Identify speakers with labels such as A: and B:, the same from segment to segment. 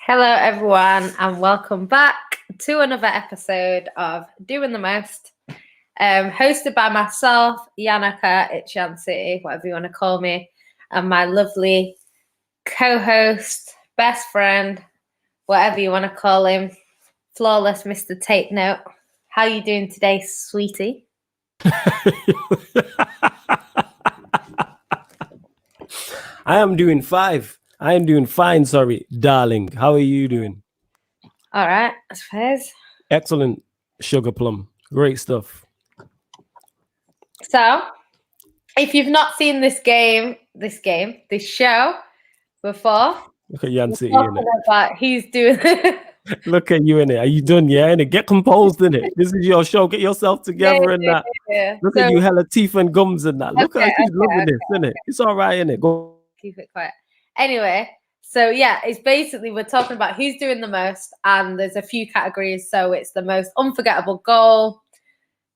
A: Hello, everyone, and welcome back to another episode of Doing the Most, hosted by myself, Yannicka, it's Yan City, whatever you want to call me, and my lovely co-host, best friend, whatever you want to call him, flawless Mr. Take Note. How are you doing today, sweetie?
B: I am doing fine, sorry, darling. How are you doing?
A: All right, I suppose.
B: Excellent, Sugar Plum. Great stuff.
A: So, if you've not seen this show before,
B: Look at Yan City in it.
A: about he's doing.
B: Look at you in it. Are you done? Yeah, in it. Get composed in it. This is your show. Get yourself together and that.
A: Yeah.
B: Look at you, hella teeth and gums and that. Look at her. She's loving this, isn't it? It's all right, innit? Go.
A: Keep it quiet. Anyway, so yeah, it's basically we're talking about who's doing the most, and there's a few categories. So it's the most unforgettable goal,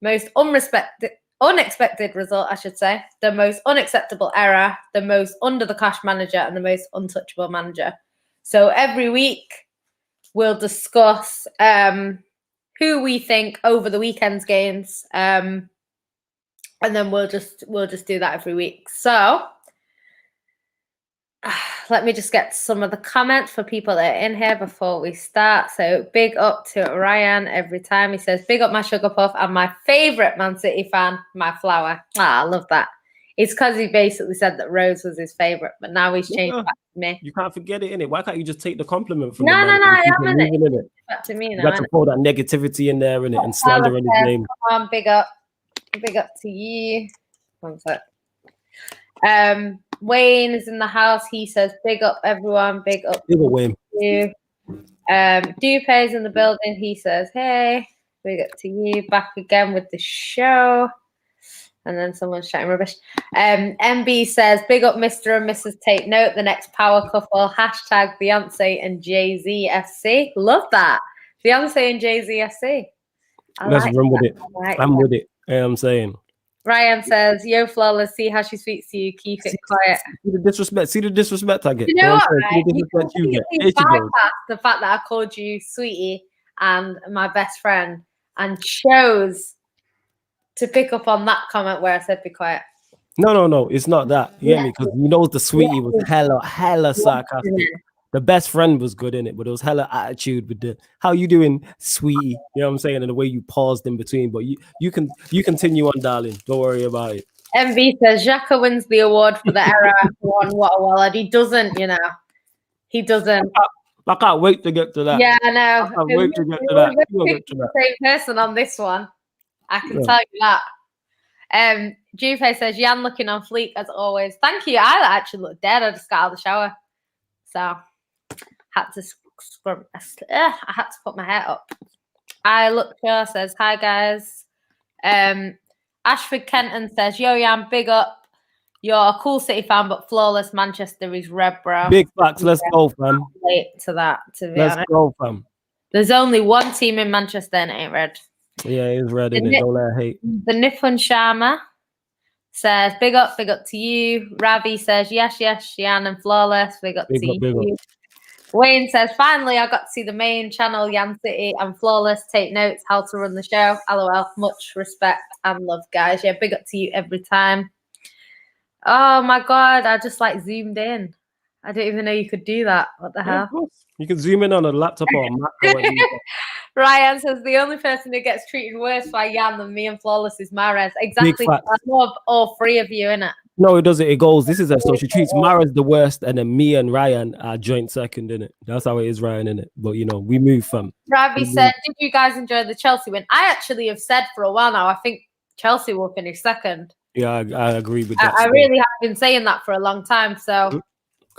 A: most unexpected result, I should say, the most unacceptable error, the most under the cash manager, and the most untouchable manager. So every week we'll discuss who we think over the weekend's games, and then we'll just do that every week. So let me just get some of the comments for people that are in here before we start. So big up to Ryan every time. He says, big up my sugar puff and my favourite Man City fan, my flower. I love that. It's because he basically said that Rose was his favourite, but now he's changed back to me.
B: You can't forget it, innit? Why can't you just take the compliment from
A: No,
B: the man?
A: I haven't. It. Back to me now.
B: You got to throw that negativity in there, innit? And slander in his name.
A: Come on, big up to you. One sec. Wayne is in the house. He says, big up everyone. Big up
B: Wayne.
A: You. Dupe's in the building. He says, hey, big up to you. Back again with the show. And then someone's chatting rubbish. MB says, big up Mr. and Mrs. Take Note, the next power couple. Hashtag Beyonce and Jay-Z FC. Love that. Beyonce and Jay-Z FC.
B: Let's run with it. I'm with it. You know what I'm saying?
A: Ryan says, yo, flawless, see how she speaks to you. Keep it quiet.
B: See the disrespect I get.
A: You know what, right?
B: You
A: bypass the fact that I called you sweetie and my best friend and chose to pick up on that comment where I said be quiet.
B: No, it's not that. You get me? Because you know the sweetie was hella sarcastic. The best friend was good in it, but it was hella attitude with the how you doing, sweetie. You know what I'm saying? And the way you paused in between. But you continue on, darling. Don't worry about it.
A: MV says Xhaka wins the award for the error one. What a wallet. He doesn't, He doesn't.
B: I can't wait to get to that.
A: Yeah, I know.
B: I can't wait to get to that.
A: The same person on this one. I can tell you that. Jupe says Jan looking on fleek as always. Thank you. I actually look dead. I just got out of the shower. So I had to put my hair up. I look sure says hi guys. Ashford Kenton says, yo Jan, big up. You're a cool City fan, but flawless Manchester is red, bro.
B: Big facts. Let's go, fam.
A: Late to that, to be
B: honest.
A: Let's
B: go, fam.
A: There's only one team in Manchester and it ain't red.
B: Yeah, it's red, isn't it? Don't let her hate.
A: The Nipun Sharma says, big up to you. Ravi says, yes, Jan and flawless. Big up to you. Wayne says, finally, I got to see the main channel, Yan City and flawless. Take notes, how to run the show. LOL, much respect and love, guys. Yeah, big up to you every time. Oh, my God, I just, zoomed in. I didn't even know you could do that. What the hell?
B: You can zoom in on a laptop or a Mac.
A: Ryan says, the only person who gets treated worse by Jan than me and flawless is Mahrez. Exactly. I love all three of you, innit?
B: No, it doesn't. It goes. This is her. So she treats Mahrez the worst, and then me and Ryan are joint second, innit? That's how it is, Ryan, innit? But we move from.
A: Ravi said, did you guys enjoy the Chelsea win? I actually have said for a while now, I think Chelsea will finish second.
B: Yeah, I agree with that.
A: I really have been saying that for a long time. So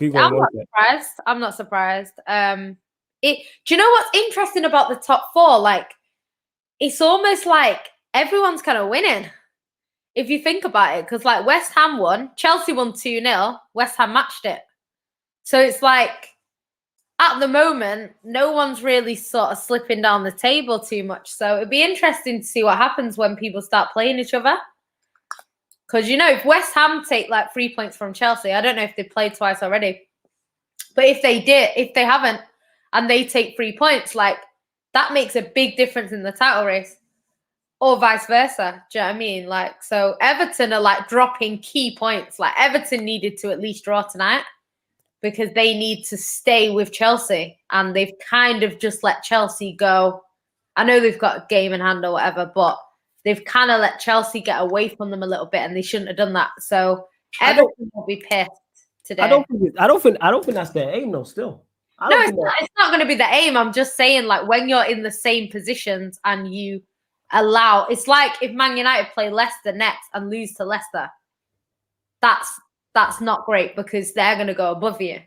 A: I'm not surprised. I'm not surprised. Do you know what's interesting about the top four? It's almost like everyone's kind of winning. If you think about it, because West Ham won, Chelsea won 2-0, West Ham matched it. So it's at the moment, no one's really sort of slipping down the table too much. So it'd be interesting to see what happens when people start playing each other. Because, if West Ham take 3 points from Chelsea, I don't know if they played twice already. But if they haven't, and they take 3 points, like that makes a big difference in the title race. Or vice versa. Do you know what I mean? Like, so Everton are like dropping key points. Like Everton needed to at least draw tonight because they need to stay with Chelsea. And they've kind of just let Chelsea go. I know they've got a game in hand or whatever, but they've kind of let Chelsea get away from them a little bit, and they shouldn't have done that. So Everton will be pissed today.
B: I don't think that's their aim though, still.
A: No, it's not going to be the aim. I'm just saying, like, when you're in the same positions and you allow, it's like if Man United play Leicester next and lose to Leicester, that's not great because they're going to go above you.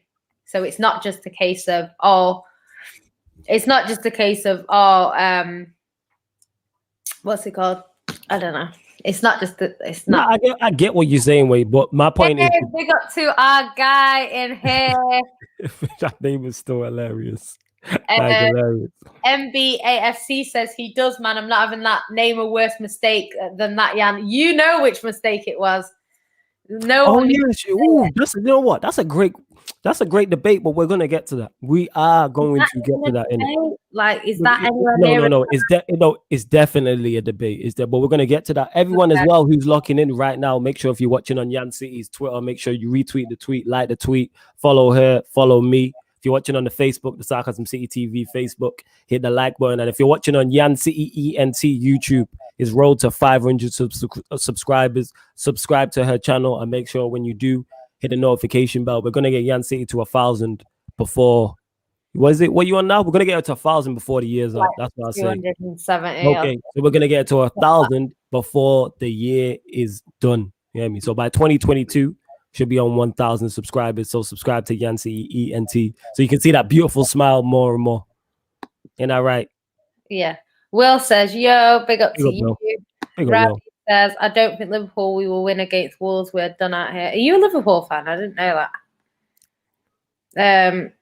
A: So it's not just a case of what's it called? I don't know. It's not just that. It's not.
B: No, I get what you're saying, Wade. But my point is,
A: big up to our guy in here.
B: That name is still hilarious.
A: MBAFC says he does, man. I'm not having that. Name a worse mistake than that, Jan. You know which mistake it was. No.
B: Oh yes. Ooh, you know what? That's a great debate, but we're gonna get to that. We are going to get to that.
A: Like, is that anywhere near?
B: No. It's definitely a debate. But we're gonna get to that. Everyone as well who's locking in right now, make sure if you're watching on Yan City's Twitter, make sure you retweet the tweet, like the tweet, follow her, follow me. If you're watching on the Facebook, the Sarcasm City TV Facebook, hit the like button. And if you're watching on Yan City ENT YouTube, his road to 500 subscribers. Subscribe to her channel and make sure when you do, hit the notification bell. We're going to get Yan City to 1,000 before. What are you on now? We're going to get it to 1,000 before the year's out. That's what I say.
A: 270.
B: Okay, so we're going to get it to 1,000 before the year is done. You know what I mean? So by 2022, should be on 1,000 subscribers. So subscribe to Yan City ENT so you can see that beautiful smile more and more. Ain't that right?
A: Yeah. Will says, yo, big up to you. Ravi says, I don't think Liverpool we will win against Wolves. We're done out here. Are you a Liverpool fan? I didn't know that.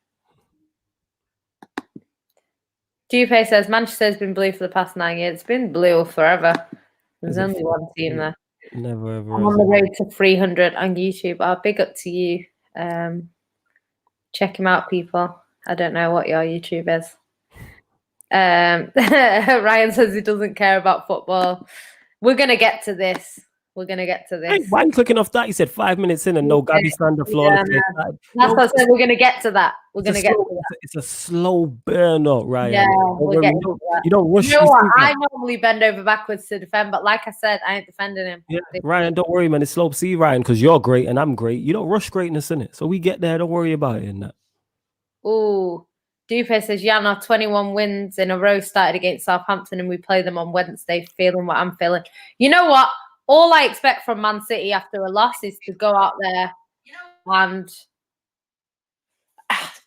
A: Dupe says, Manchester's been blue for the past 9 years. It's been blue forever. There's only one team there.
B: Never ever.
A: I'm on the road to 300 on YouTube. Big up to you. Check him out, people. I don't know what your YouTube is. Ryan says he doesn't care about football. We're gonna get to this. Hey,
B: why are you clicking off that? You said 5 minutes in and no Gabby Sander flawless.
A: That's what I said. We're gonna get to that.
B: It's a slow burn up, Ryan.
A: Yeah,
B: you don't rush.
A: You know what? I normally bend over backwards to defend, but like I said, I ain't defending him.
B: Yeah, Ryan, don't worry, man. It's slow. See, Ryan, because you're great and I'm great. You don't rush greatness in it, so we get there. Don't worry about it. In that.
A: Ooh. Dupe says, Jan, our 21 wins in a row started against Southampton and we play them on Wednesday, feeling what I'm feeling. You know what? All I expect from Man City after a loss is to go out there and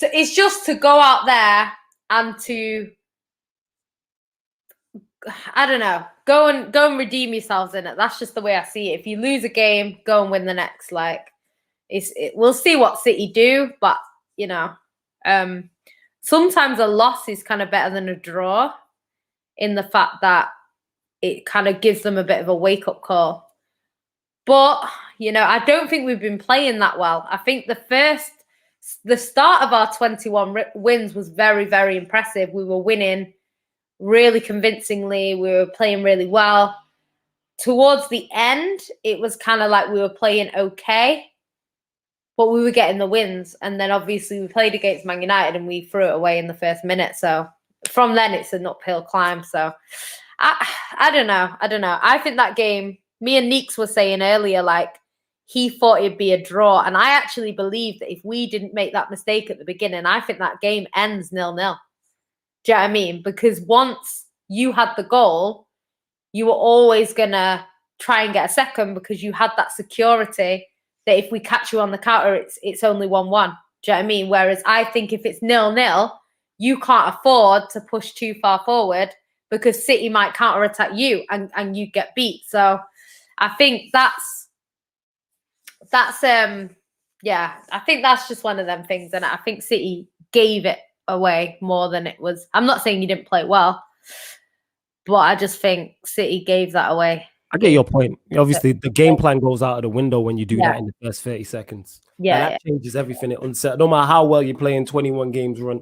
A: it's just to go out there and to, I don't know, go and redeem yourselves in it. That's just the way I see it. If you lose a game, go and win the next. Like, we'll see what City do, but, you know, sometimes a loss is kind of better than a draw in the fact that it kind of gives them a bit of a wake-up call. But, you know, I don't think we've been playing that well. I think the start of our 21 wins was very, very impressive. We were winning really convincingly. We were playing really well. Towards the end, it was kind of like we were playing okay, but we were getting the wins. And then obviously we played against Man United and we threw it away in the first minute. So from then it's an uphill climb. So I don't know. I think that game, me and Neeks were saying earlier, like he thought it'd be a draw. And I actually believe that if we didn't make that mistake at the beginning, I think that game ends 0-0. Do you know what I mean? Because once you had the goal, you were always going to try and get a second because you had that security that if we catch you on the counter, it's only 1-1. Do you know what I mean? Whereas I think if it's 0-0, you can't afford to push too far forward because City might counter-attack you and you get beat. So I think that's I think that's just one of them things. And I think City gave it away more than it was. I'm not saying you didn't play well, but I just think City gave that away.
B: I get your point. Obviously, the game plan goes out of the window when you do that in the first 30 seconds.
A: Yeah,
B: that changes everything. It unsettles. No matter how well you're playing, 21 games run,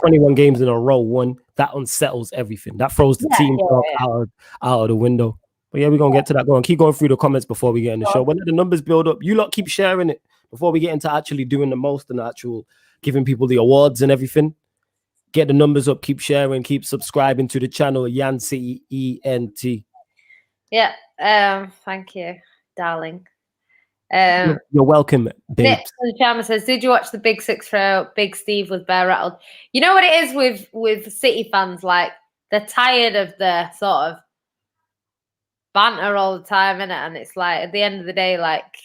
B: 21 games in a row, that unsettles everything. That throws the team out of the window. But yeah, we're gonna get to that. Go on, keep going through the comments before we get in the show. When the numbers build up, you lot keep sharing it before we get into actually doing the most and actual giving people the awards and everything. Get the numbers up, keep sharing, keep subscribing to the channel. Yan CENT.
A: Yeah. Thank you, darling.
B: You're welcome, babe.
A: Nick Charmer says, "Did you watch the Big Six throw? Big Steve was bare rattled." You know what it is with City fans? Like, they're tired of the sort of banter all the time, innit? And it's like, at the end of the day, like,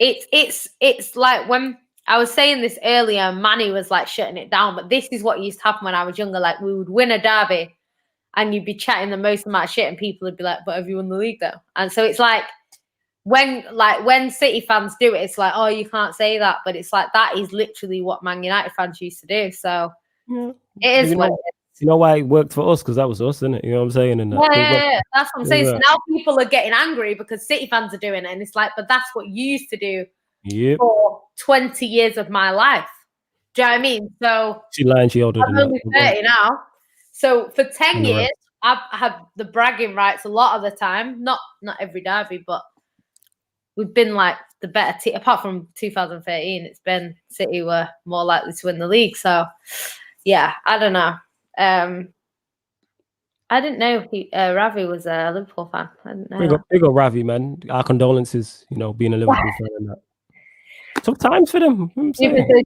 A: it's like when I was saying this earlier, Manny was like shutting it down, but this is what used to happen when I was younger. Like, we would win a derby and you'd be chatting the most amount of shit and people would be like, "But have you won the league though?" And so it's like, when City fans do it, it's like, "Oh, you can't say that," but it's like, that is literally what Man United fans used to do. So it is what it is.
B: You know why it worked for us? Because that was us, isn't it? You know what I'm saying? And
A: yeah, that's what I'm saying. So now people are getting angry because City fans are doing it, and it's like, but that's what you used to do for 20 years of my life. Do you know what I mean? So
B: she's lying. She older
A: I'm only 30 now. So for 10 years, I've had the bragging rights a lot of the time. Not every derby, but we've been like the better team. Apart from 2013, it's been City were more likely to win the league. So yeah, I don't know. I didn't know Ravi was a Liverpool fan. I didn't know.
B: Big up Ravi, man. Our condolences, being a Liverpool fan and that. Tough times for them.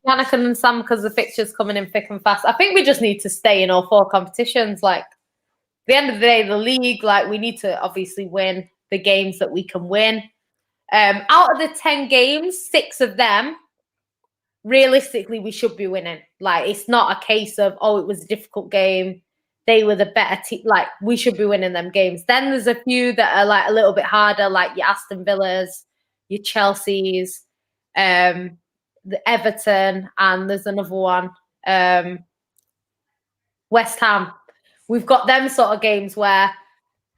A: Jonathan and Sam, because the fixtures coming in thick and fast. I think we just need to stay in all 4 competitions. Like, at the end of the day, the league, like, we need to obviously win the games that we can win. Out of the 10 games, 6 of them, realistically, we should be winning. Like, it's not a case of, oh, it was a difficult game, they were the better team. Like, we should be winning them games. Then there's a few that are like a little bit harder, like your Aston Villas, your Chelseas, the Everton, and there's another one, West Ham. We've got them sort of games where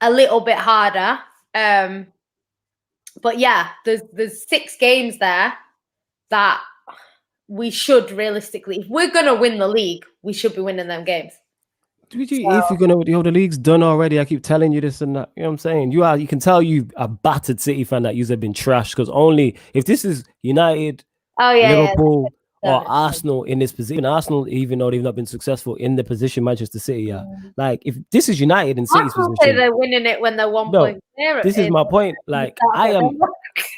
A: a little bit harder. But yeah, there's 6 games there that we should realistically, if we're gonna win the league, we should be winning them games.
B: If you're gonna, the league's done already. I keep telling you this and that. You know what I'm saying? You can tell you a battered City fan that you've been trashed, because only if this is United, Liverpool, or Arsenal in this position. Arsenal, even though they've not been successful in the position Manchester City are. Like, if this is United in City's position,
A: say they're winning it when they're 1 point zero.
B: This is my point. Like, I am.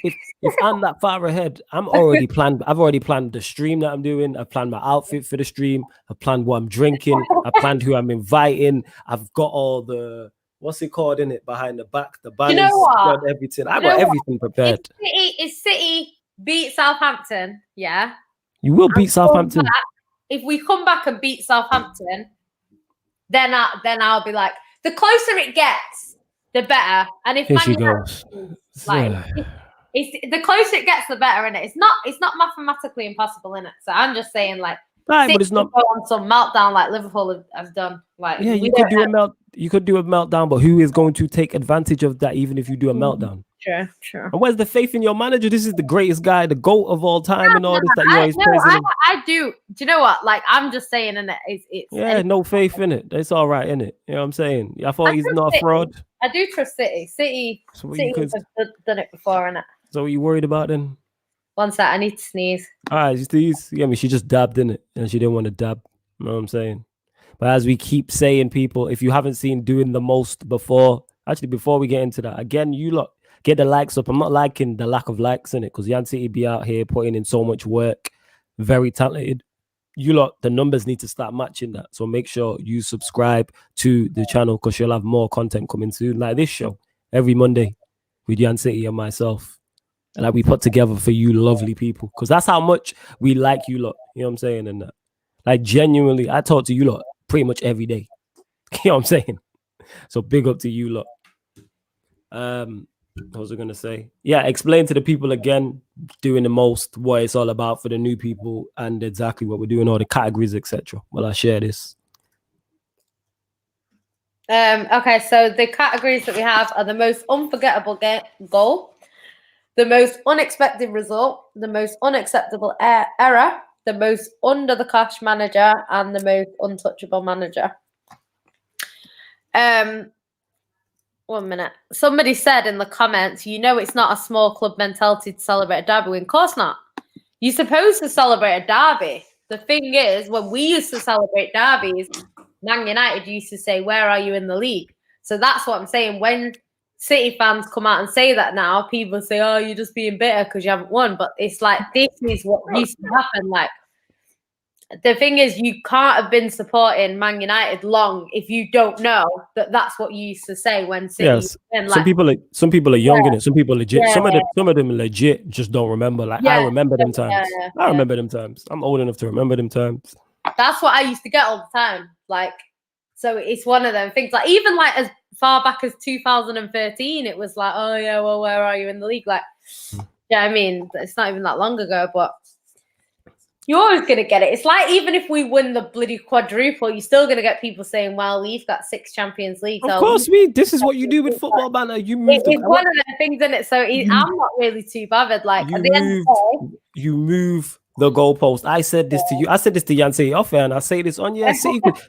B: If I'm that far ahead, I've already planned the stream that I'm doing. I've planned my outfit for the stream. I've planned what I'm drinking. I've planned who I'm inviting. I've got all the, what's it called in it, behind the back, the banners, everything. I got everything prepared.
A: If City beat Southampton, yeah,
B: you will beat Southampton.
A: If we come back and beat Southampton, then I'll be like, the closer it gets, the better. And if
B: here she goes,
A: like, it's the closer it gets, the better. In it, it's not mathematically impossible in it. So I'm just saying, like,
B: right, but it's not
A: go on some meltdown like Liverpool have done. Like,
B: yeah, you could do a meltdown, but who is going to take advantage of that? Even if you do a meltdown.
A: Sure.
B: And where's the faith in your manager? This is the greatest guy, the GOAT of all time, and all this that you always praising him.
A: I do. Do you know what? Like, I'm just saying, in it,
B: no faith in it. It's all right, in it. You know what I'm saying? I thought he's not a fraud.
A: I do trust City. City have done it before, innit?
B: So what are you worried about then?
A: One sec, I need to sneeze.
B: All right, you sneeze. Yeah, I mean, she just dabbed in it, and she didn't want to dab. You know what I'm saying? But as we keep saying, people, if you haven't seen Doing the Most before we get into that, again, you lot get the likes up. I'm not liking the lack of likes in it, because Yan City be out here putting in so much work, very talented. You lot, the numbers need to start matching that. So make sure you subscribe to the channel, because you'll have more content coming soon, like this show every Monday with Yan City and myself. And like we put together for you lovely people, because that's how much we like you lot. You know what I'm saying? And that, like, genuinely, I talk to you lot pretty much every day. You know what I'm saying? So big up to you lot. What was I gonna say? Yeah, explain to the people again, Doing the Most, what it's all about for the new people, and exactly what we're doing, all the categories, etc. Well, I share this.
A: Okay, so the categories that we have are the most unforgettable goal, the most unexpected result, the most unacceptable error, the most under the cash manager, and the most untouchable manager. 1 minute. Somebody said in the comments, it's not a small club mentality to celebrate a derby win. Of course not. You're supposed to celebrate a derby. The thing is, when we used to celebrate derbies, Man United used to say, "Where are you in the league?" So that's what I'm saying. When City fans come out and say that now, people say, "Oh, you're just being bitter because you haven't won." But it's like, this is what used to happen. Like, the thing is, you can't have been supporting Man United long if you don't know that that's what you used to say when City.
B: Yes, some people are young in it. Some people legit.
A: Yeah.
B: Some of them legit just don't remember. Like, I remember them times. I remember them times. I'm old enough to remember them times.
A: That's what I used to get all the time. Like, so it's one of them things. Like, even like as far back as 2013, it was like, "Oh yeah, well, where are you in the league?" Like, I mean, it's not even that long ago, but you're always going to get it. It's like, even if we win the bloody quadruple, you're still going to get people saying, "Well, we've got 6 Champions Leagues."
B: Of course, this is what you do with football, banner. You move.
A: It's one of the things, isn't it? So I'm not really too bothered. Like, at the end of the day,
B: you move the goalpost. I said this to you. I said this to Jan City off air, and I say this on. Yeah,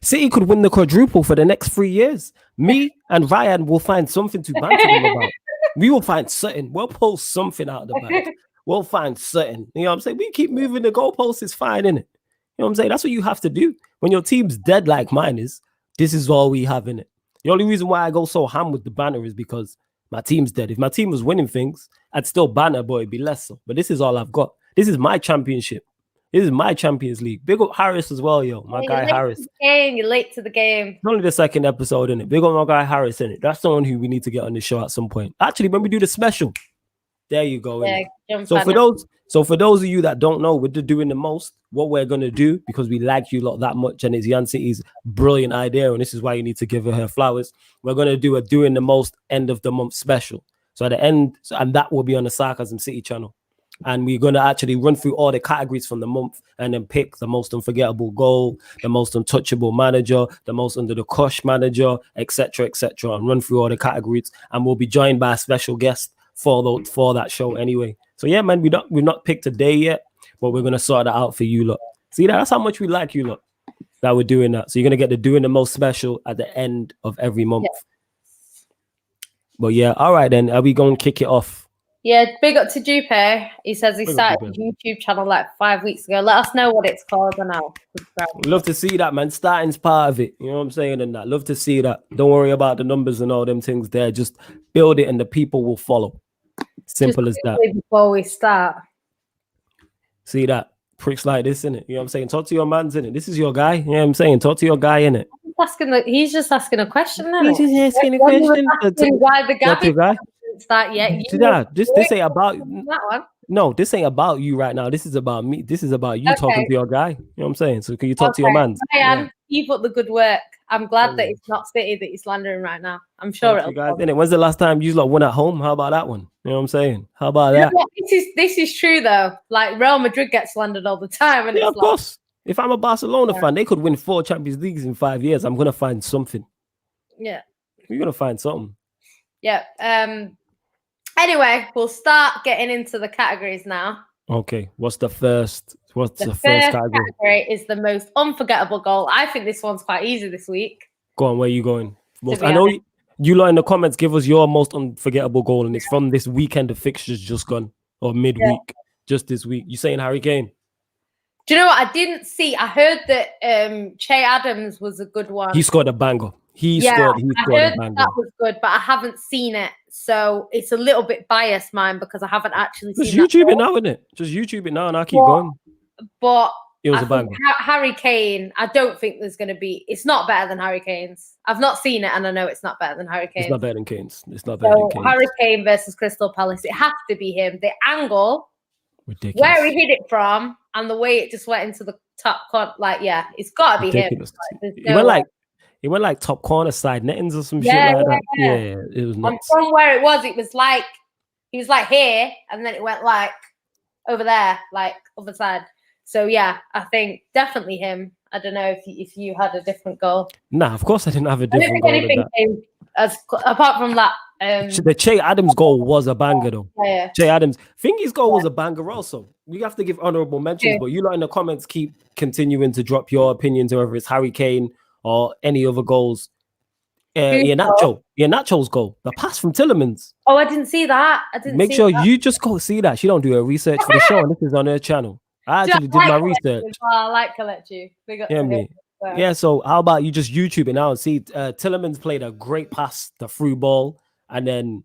B: City could win the quadruple for the next 3 years. Me and Ryan will find something to banter them about. We will find something. We'll pull something out of the bag. We'll find something. You know what I'm saying? We keep moving the goalposts. It's fine, innit? You know what I'm saying? That's what you have to do. When your team's dead like mine is, this is all we have in it. The only reason why I go so ham with the banner is because my team's dead. If my team was winning things, I'd still banner, but it'd be less so. But this is all I've got. This is my championship. This is my Champions League. Big up Harris as well, yo. My guy Harris.
A: You're late to the game.
B: It's only the second episode, innit? Big up my guy Harris, innit? That's someone who we need to get on the show at some point. Actually, when we do the special, there you go. Yeah, so for those of you that don't know, we're doing the most. What we're gonna do, because we like you lot that much, and it's Jan City's brilliant idea, and this is why you need to give her flowers. We're gonna do a doing the most end of the month special. So at the end, and that will be on the Sarcasm City channel. And we're going to actually run through all the categories from the month and then pick the most unforgettable goal, the most untouchable manager, the most under the crush manager, etc., and run through all the categories. And we'll be joined by a special guest for that show anyway. So yeah, man, we've not picked a day yet, but we're going to sort that out for you lot. See, that's how much we like you lot, that we're doing that. So you're going to get the doing the most special at the end of every month. Yeah. But yeah, all right then. Are we going to kick it off?
A: Yeah, big up to Jupe. He says he started his YouTube channel like 5 weeks ago. Let us know what it's called and I'll subscribe.
B: Love to see that, man. Starting's part of it. You know what I'm saying? And that. Love to see that. Don't worry about the numbers and all them things there. Just build it and the people will follow. Simple as that.
A: Before we start.
B: See that? Pricks like this, innit? You know what I'm saying? Talk to your man's, innit? This is your guy. You know what I'm saying? Talk to your guy, innit?
A: He's just asking a question, innit?
B: He's just asking a question.
A: Why the guy? Start yet.
B: This ain't about that one. No, this ain't about you right now. This is about me. This is about you talking to your guy. You know what I'm saying? So can you talk to your man?
A: Keep up the good work. I'm glad that it's not City that he's slandering right now. I'm sure it'll
B: guys, innit? When's the last time you lot won at home? How about that one? You know what I'm saying? How about that?
A: This is true though. Like Real Madrid gets slandered all the time, and
B: of course. If I'm a Barcelona fan, they could win 4 Champions Leagues in 5 years. I'm gonna find something.
A: Yeah,
B: you're gonna find something.
A: Yeah. Anyway, we'll start getting into the categories now.
B: Okay. What's the first category?
A: Is the most unforgettable goal. I think this one's quite easy this week.
B: Go on, where are you going? I know you lot in the comments give us your most unforgettable goal, and it's from this weekend of fixtures just gone, or midweek, just this week. You saying Harry Kane?
A: Do you know what? I didn't see. I heard that Che Adams was a good one.
B: He scored a banger. He scored a banger.
A: That was good, but I haven't seen it. So it's a little bit biased, mine, because I haven't actually seen it.
B: Just YouTube it now, isn't it? Just YouTube it now and I'll keep going.
A: But
B: it was a banger.
A: Harry Kane, I don't think there's going to be... It's not better than Harry Kane's. I've not seen it and I know it's not better than Harry Kane's.
B: It's not better than Kane's.
A: Harry Kane versus Crystal Palace. It has to be him. The angle,
B: ridiculous.
A: Where he hit it from and the way it just went into the top corner, it's got to be ridiculous.
B: Him. He went like top corner side nettings or some shit like that. Yeah, it was nuts.
A: And from where it was like he was like here, and then it went like over there, like other side. So yeah, I think definitely him. I don't know if you had a different goal.
B: Nah, of course I didn't have a different goal.
A: Anything came apart from that
B: The Che Adams goal was a banger, though.
A: Yeah.
B: Che Adams, Fingy's goal was a banger also. We have to give honorable mentions, but you lot in the comments keep continuing to drop your opinions, whether it's Harry Kane or any other goals. Iheanacho's goal, the pass from Tielemans.
A: Oh, I didn't see that.
B: Make sure you just go see that. She don't do her research for the show, and this is on her channel. I actually did my research.
A: I like Kelechi.
B: Yeah, so how about you just YouTube it now and see Tielemans played a great pass, the through ball, and then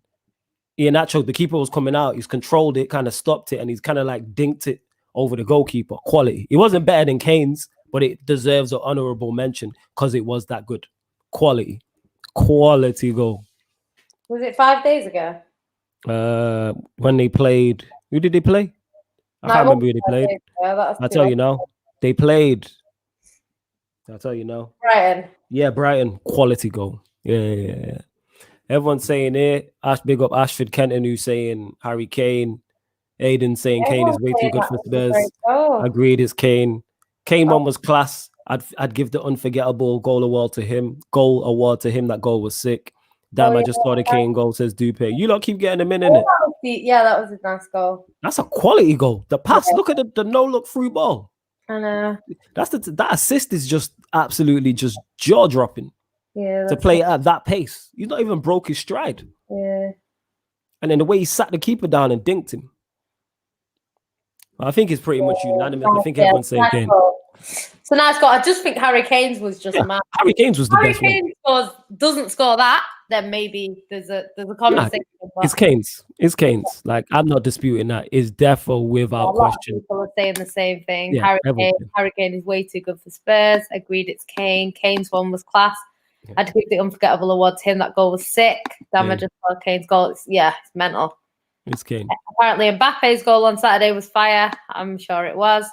B: Iheanacho, the keeper was coming out, he's controlled it, kind of stopped it, and he's kind of like dinked it over the goalkeeper. Quality. It wasn't better than Kane's, but it deserves an honorable mention because it was that good. Quality goal.
A: Was it 5 days ago?
B: When they played, who did they play? I can't remember who they played. I'll tell you now. They played. I'll tell you now.
A: Brighton.
B: Yeah, Brighton. Quality goal. Yeah. Everyone's saying it. Big up Ashford Kenton, who's saying Harry Kane. Aiden saying Kane is way too good for Spurs. Agreed, it's Kane. Kane one was class. I'd give the unforgettable goal award to him. That goal was sick. Damn, I just saw the Kane goal, says Dupe. You lot keep getting them in, innit?
A: Yeah, that was a nice goal.
B: That's a quality goal. The pass, look at the no-look through ball.
A: I know.
B: That assist is just absolutely just jaw-dropping.
A: Yeah.
B: To play at that pace. He's not even broke his stride.
A: Yeah.
B: And then the way he sat the keeper down and dinked him. I think it's pretty much unanimous. I think everyone's saying Kane.
A: So nice goal. I just think Harry Kane's was just mad.
B: Harry Kane's was the best one.
A: Harry Kane doesn't score that, then maybe there's a conversation.
B: It's Kane's. Like, I'm not disputing that. It's defo without question.
A: People are saying the same thing. Yeah, Harry Kane is way too good for Spurs. Agreed, it's Kane. Kane's one was class. Yeah. I'd give the unforgettable award to him. That goal was sick. Damn, I just saw Kane's goal. It's mental.
B: It's Kane.
A: Apparently, Mbappe's goal on Saturday was fire. I'm sure it was.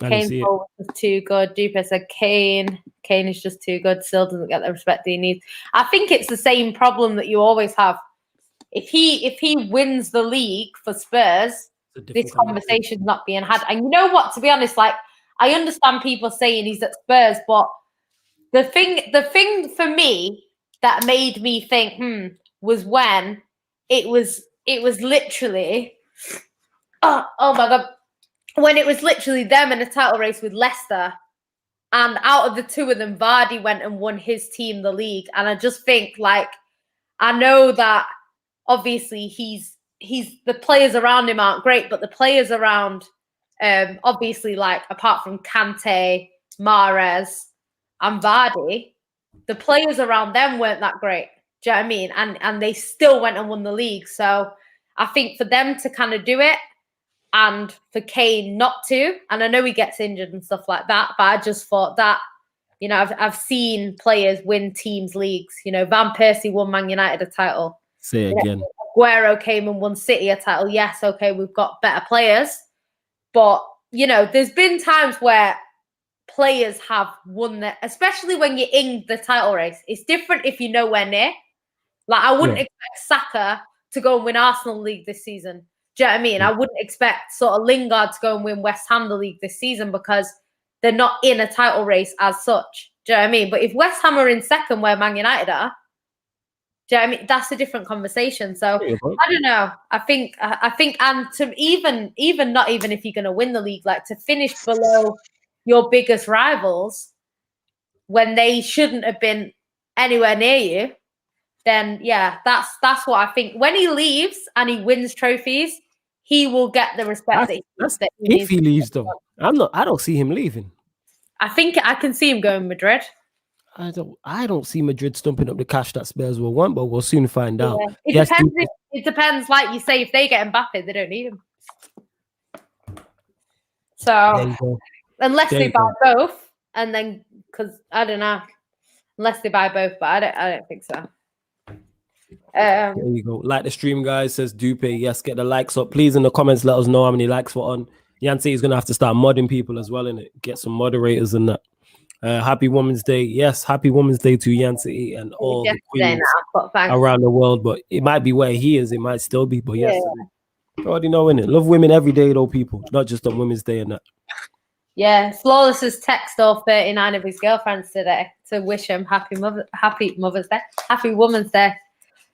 A: Kane's goal was too good. Dupe said Kane. Kane is just too good. Still doesn't get the respect he needs. I think it's the same problem that you always have. If he wins the league for Spurs, this conversation's not being had. And you know what? To be honest, like, I understand people saying he's at Spurs, but the thing for me that made me think was when it was literally oh my god, when it was literally them in a title race with Leicester, and out of the two of them, Vardy went and won his team the league. And I just think, like, I know that obviously he's the players around him aren't great, but the players around obviously, like, apart from Kante, Mahrez, and Vardy, the players around them weren't that great. Do you know what I mean? And they still went and won the league. So I think for them to kind of do it and for Kane not to, and I know he gets injured and stuff like that, but I just thought that, you know, I've seen players win teams leagues. You know, Van Persie won Man United a title.
B: Say it again.
A: Aguero came and won City a title. Yes, okay, we've got better players. But, you know, there's been times where players have won that, especially when you're in the title race. It's different if you're nowhere near. Like, I wouldn't expect Saka to go and win Arsenal league this season. Do you know what I mean? I wouldn't expect sort of Lingard to go and win West Ham the league this season because they're not in a title race as such. Do you know what I mean? But if West Ham are in second where Man United are, do you know what I mean? That's a different conversation. So I don't know. I think, and to even not even if you're going to win the league, like to finish below your biggest rivals when they shouldn't have been anywhere near you, then yeah, that's what I think. When he leaves and he wins trophies, he will get the respect that he needs.
B: If he leaves, though, I don't see him leaving.
A: I think I can see him going Madrid.
B: I don't see Madrid stumping up the cash that Spurs will want, but we'll soon find out.
A: It depends. Like you say, if they get Mbappe, they don't need him. So unless they buy both, and then because I don't know, unless they buy both, but I don't think so.
B: There you go. Like the stream, guys, says Dupe. Yes, get the likes up. Please in the comments, let us know how many likes we're on. Yancy is gonna have to start modding people as well, innit? Get some moderators and that. Happy Women's Day. Yes, happy Women's Day to Yancy and all the queens around the world. But it might be where he is, it might still be. But yes, you already know, innit? Love women every day, though, people. Not just on Women's Day and that.
A: Yeah, Flawless has texted all 39 of his girlfriends today to wish him happy Mother's Day, happy Women's Day.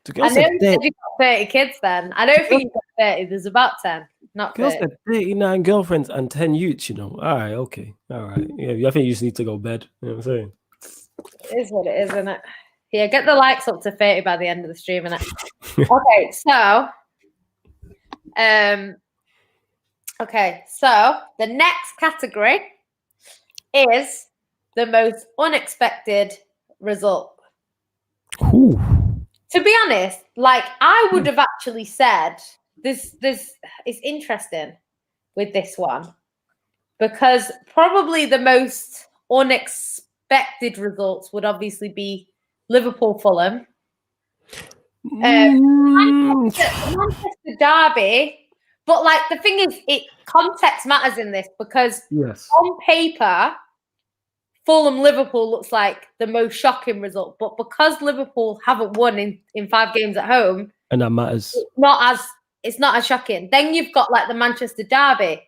A: I know you said you got 30 kids then. I don't think you got 30. There's about 10. Not
B: girls
A: 30.
B: said 39 girlfriends and 10 youths, you know. All right, okay. All right. Yeah, I think you just need to go bed. You know what I'm saying?
A: It is what it is, isn't it? Yeah, get the likes up to 30 by the end of the stream, innit? Okay, so the next category is the most unexpected result.
B: Ooh.
A: To be honest, like I would have actually said this is interesting with this one because probably the most unexpected results would obviously be Liverpool Fulham. Manchester Derby, but like the thing is, context matters in this because on paper, Fulham Liverpool looks like the most shocking result, but because Liverpool haven't won in 5 games at home,
B: and that matters,
A: it's not as shocking. Then you've got like the Manchester Derby,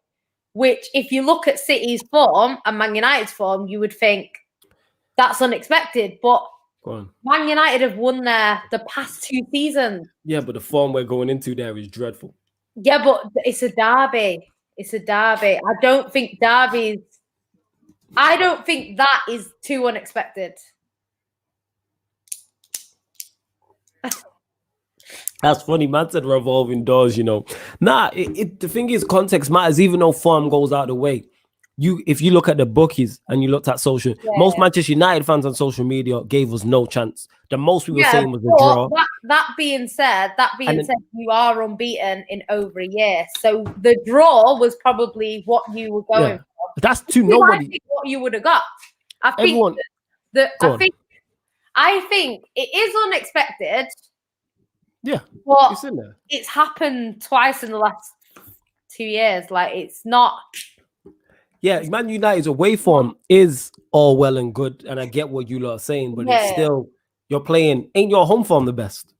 A: which if you look at City's form and Man United's form, you would think that's unexpected, but Man United have won the past 2 seasons.
B: Yeah, but the form we're going into there is dreadful.
A: Yeah, but it's a derby. It's a derby. I don't think that is too unexpected.
B: That's funny. Man said revolving doors, you know. Nah, the thing is, context matters, even though form goes out of the way. If you look at the bookies and you looked at most Manchester United fans on social media gave us no chance. The most we were saying was a draw.
A: That being said, you are unbeaten in over a year. So the draw was probably what you were going for.
B: That's to nobody.
A: I think what you would have got. I think it is unexpected.
B: Yeah,
A: but it's happened twice in the last 2 years. Like it's not.
B: Yeah, Man United's away form is all well and good, and I get what you lot are saying, but it's still you're playing. Ain't your home form the best?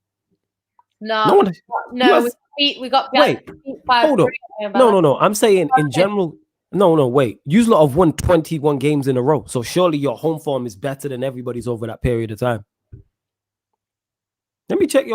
A: No, we got.
B: Wait, hold up. No. I'm saying in general. No, wait. You lot have won 21 games in a row, so surely your home form is better than everybody's over that period of time. Let me check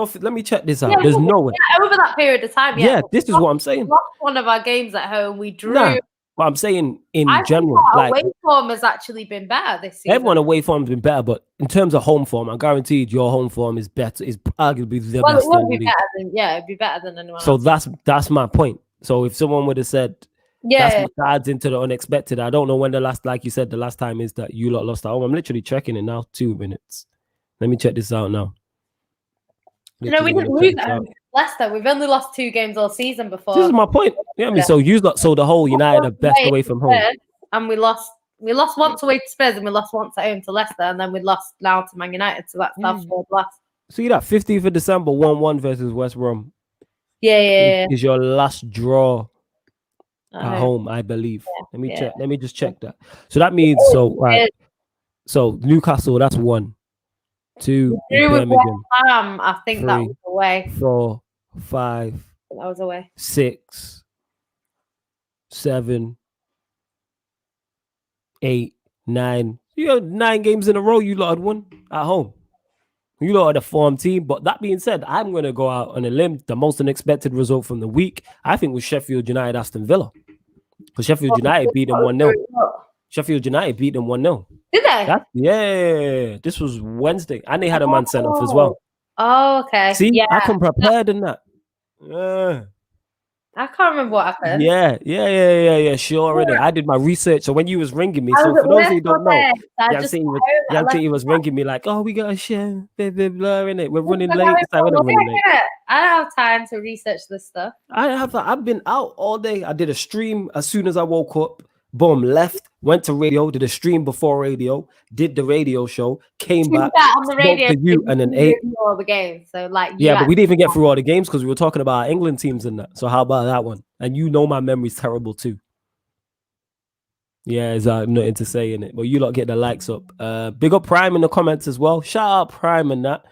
B: this out. There's no way.
A: Yeah, over that period of time.
B: Yeah, this is what I'm saying.
A: We lost one of our games at home. We drew.
B: But I'm saying in general,
A: like away form has actually been better this season.
B: Everyone away form has been better, but in terms of home form, I'm guaranteed your home form is better. Is arguably the best.
A: It would be better than it'd be better than anyone
B: else.
A: So
B: that's my point. So if someone would have said, that's what adds into the unexpected. I don't know when the last time is that you lot lost at home. I'm literally checking it now. 2 minutes. Let me check this out now.
A: We didn't lose at home. Leicester. We've only lost 2 games all season before.
B: This is my point. Yeah, I mean, so the whole United are best away from home,
A: and we lost once away to Spurs, and we lost once at home to Leicester, and then we lost now to Man United. So that's our 4th loss.
B: See that 15th of December, 1-1 versus West Brom.
A: Yeah.
B: Is your last draw at home, I believe. Let me check. Let me just check that. So that means So Newcastle, that's 1. 2, Birmingham.
A: I think
B: 3,
A: that was away.
B: 4, 5.
A: That was away.
B: 6, 7, 8, 9. You got 9 games in a row. You lot had won at home. You lot are the form team. But that being said, I'm going to go out on a limb. The most unexpected result from the week, I think, was Sheffield United Aston Villa. Because Sheffield United beat them 1-0. Sheffield United beat them 1-0.
A: Did they?
B: Yeah. This was Wednesday. And they had a man sent off as well.
A: Oh, okay.
B: See, I come prepared in that.
A: I can't remember what happened.
B: Yeah. Sure, already. I did my research. So when you was ringing me, so for those who don't know, Yancy was ringing me like, oh, we got to share, blah, blah, blah, innit? We're running late.
A: I don't have time to research this stuff.
B: I've been out all day. I did a stream as soon as I woke up. Boom, left, went to radio, did a stream before radio, did the radio show, came back,
A: on the radio
B: spoke to you, and then ate
A: all the games. So but
B: we didn't even get through all the games because we were talking about our England teams and that. So how about that one? And you know my memory's terrible too. Yeah, it's nothing to say in it. But you lot get the likes up. Big up Prime in the comments as well. Shout out Prime and that.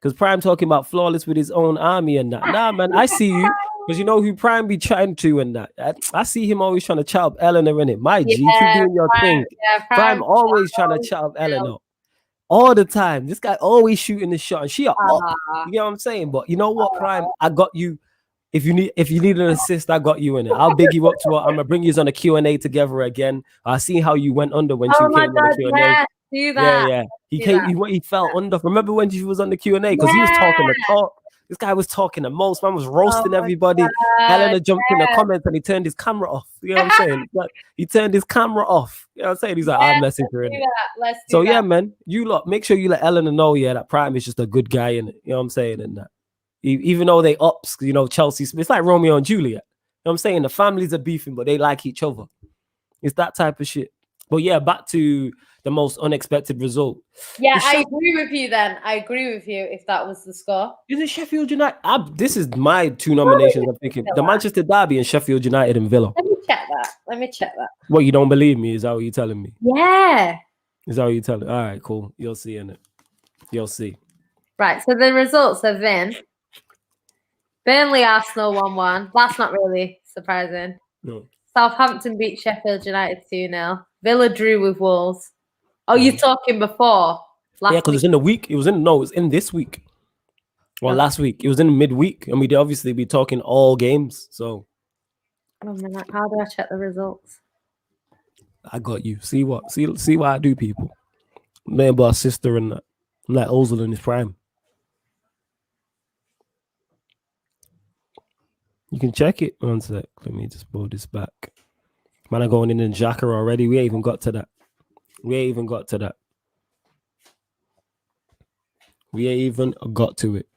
B: Because Prime talking about flawless with his own army and that. Nah, man, I see you. Because you know who Prime be chatting to and that. I see him always trying to chat up Eleanor in it. My G, keep doing your thing.
A: Yeah,
B: Prime always trying to chat up Eleanor. all the time. This guy always shooting the shot, and she up. You know what I'm saying? But you know what, Prime? I got you. If you need an assist, I got you in it. I'll big you up to it. I'm gonna bring you on a Q&A together again. I seen how you went under when she came on the Q&A.
A: Yeah, do that.
B: Yeah. He fell under. Remember when she was on the Q&A? Because he was talking the talk. This guy was talking the most. Man was roasting everybody. Helena jumped in the comments and he turned his camera off. You know what I'm saying? He turned his camera off. You know what I'm saying? He's like, I'll message her in it. So yeah, man, you lot make sure you let Helena know, that Prime is just a good guy in it. You know what I'm saying? And that. Even though they ups, Chelsea, it's like Romeo and Juliet. You know what I'm saying? The families are beefing, but they like each other. It's that type of shit. But yeah, back to the most unexpected result.
A: Yeah, I agree with you then. I agree with you if that was the score.
B: Is it Sheffield United? This is my two nominations. I'm thinking the Manchester Derby and Sheffield United and Villa.
A: Let me check that.
B: What, you don't believe me? Is that what you're telling me?
A: Yeah.
B: Is that what you're telling me? All right, cool. You'll see in it. You'll see.
A: Right, so the results have been Burnley Arsenal 1-1. That's not really surprising.
B: No.
A: Southampton beat Sheffield United 2-0. Villa drew with Wolves. Oh, you're talking before?
B: Yeah, because it's in the week. It was in this week. Well, last week. It was in midweek. And we'd obviously be talking all games. So.
A: Oh, man, how do I check the results?
B: I got you. See what I do, people. Man, but our sister and that. I'm like Ozil in his prime. You can check it. One sec. Let me just pull this back. Man, I'm going in Xhaka already. We ain't even got to that. We ain't even got to it.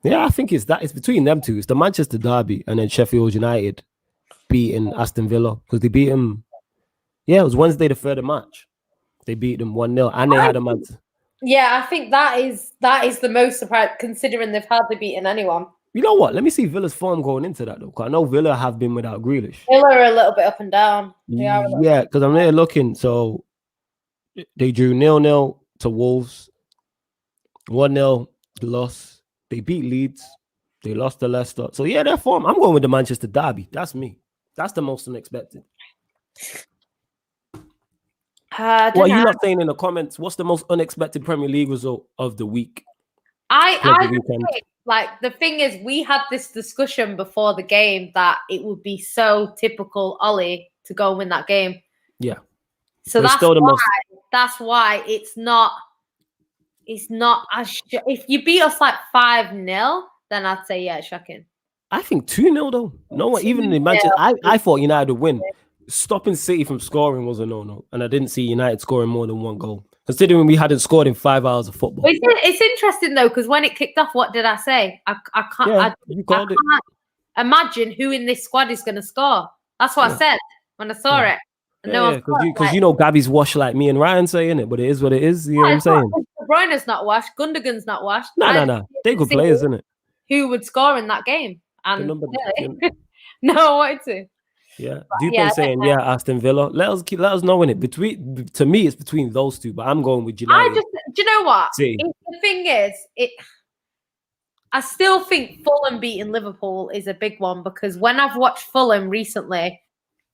B: Yeah, I think it's between them two. It's the Manchester Derby and then Sheffield United beating Aston Villa because they beat them. Yeah, it was Wednesday, the 3rd of March. They beat them 1-0 and they had a man.
A: Yeah, I think that is the most surprise considering they've hardly beaten anyone.
B: You know what? Let me see Villa's form going into that though. Because I know Villa have been without Grealish.
A: Villa are a little bit up and down.
B: Yeah, because I'm there looking. So they drew 0-0 to Wolves. 1-0 loss. They beat Leeds. They lost to Leicester. So yeah, their form. I'm going with the Manchester Derby. That's me. That's the most unexpected. What are you not saying in the comments? What's the most unexpected Premier League result of the week?
A: I think, like, the thing is, we had this discussion before the game that it would be so typical Ollie to go and win that game.
B: Yeah.
A: So that's why it's not as if you beat us like 5-0, then I'd say yeah, shocking.
B: I think 2-0 though. No one even imagine. I thought United would win. Stopping City from scoring was a no-no, and I didn't see United scoring more than one goal. Considering we hadn't scored in 5 hours of football.
A: It's interesting though, because when it kicked off, what did I say? I can't.
B: Yeah, you called it.
A: Imagine who in this squad is going to score. That's what I said when I saw it.
B: Because you know Gabby's washed like me and Ryan saying it, but it is what it is. You know what I'm saying?
A: De Bruyne's not washed. Gundogan's not washed.
B: No. They're good players, isn't it?
A: Who would score in that game? And no, I wanted to.
B: Yeah, Dupe saying Aston Villa. Let us know in it. To me, it's between those two, but I'm going with United.
A: Do you know what? The thing is, I still think Fulham beating Liverpool is a big one because when I've watched Fulham recently,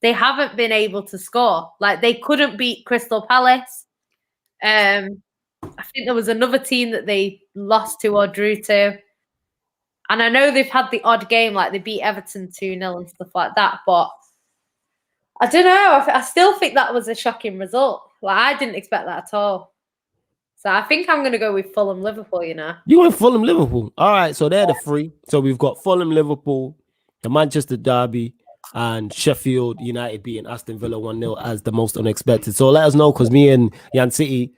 A: they haven't been able to score. Like they couldn't beat Crystal Palace. I think there was another team that they lost to or drew to. And I know they've had the odd game, like they beat Everton 2-0 and stuff like that, but I don't know. I still think that was a shocking result. Like I didn't expect that at all. So I think I'm going to go with Fulham Liverpool, you know.
B: You went Fulham Liverpool. All right, so they're the three. So we've got Fulham Liverpool, the Manchester Derby, and Sheffield United beating Aston Villa 1-0 as the most unexpected. So let us know, because me and Yan City,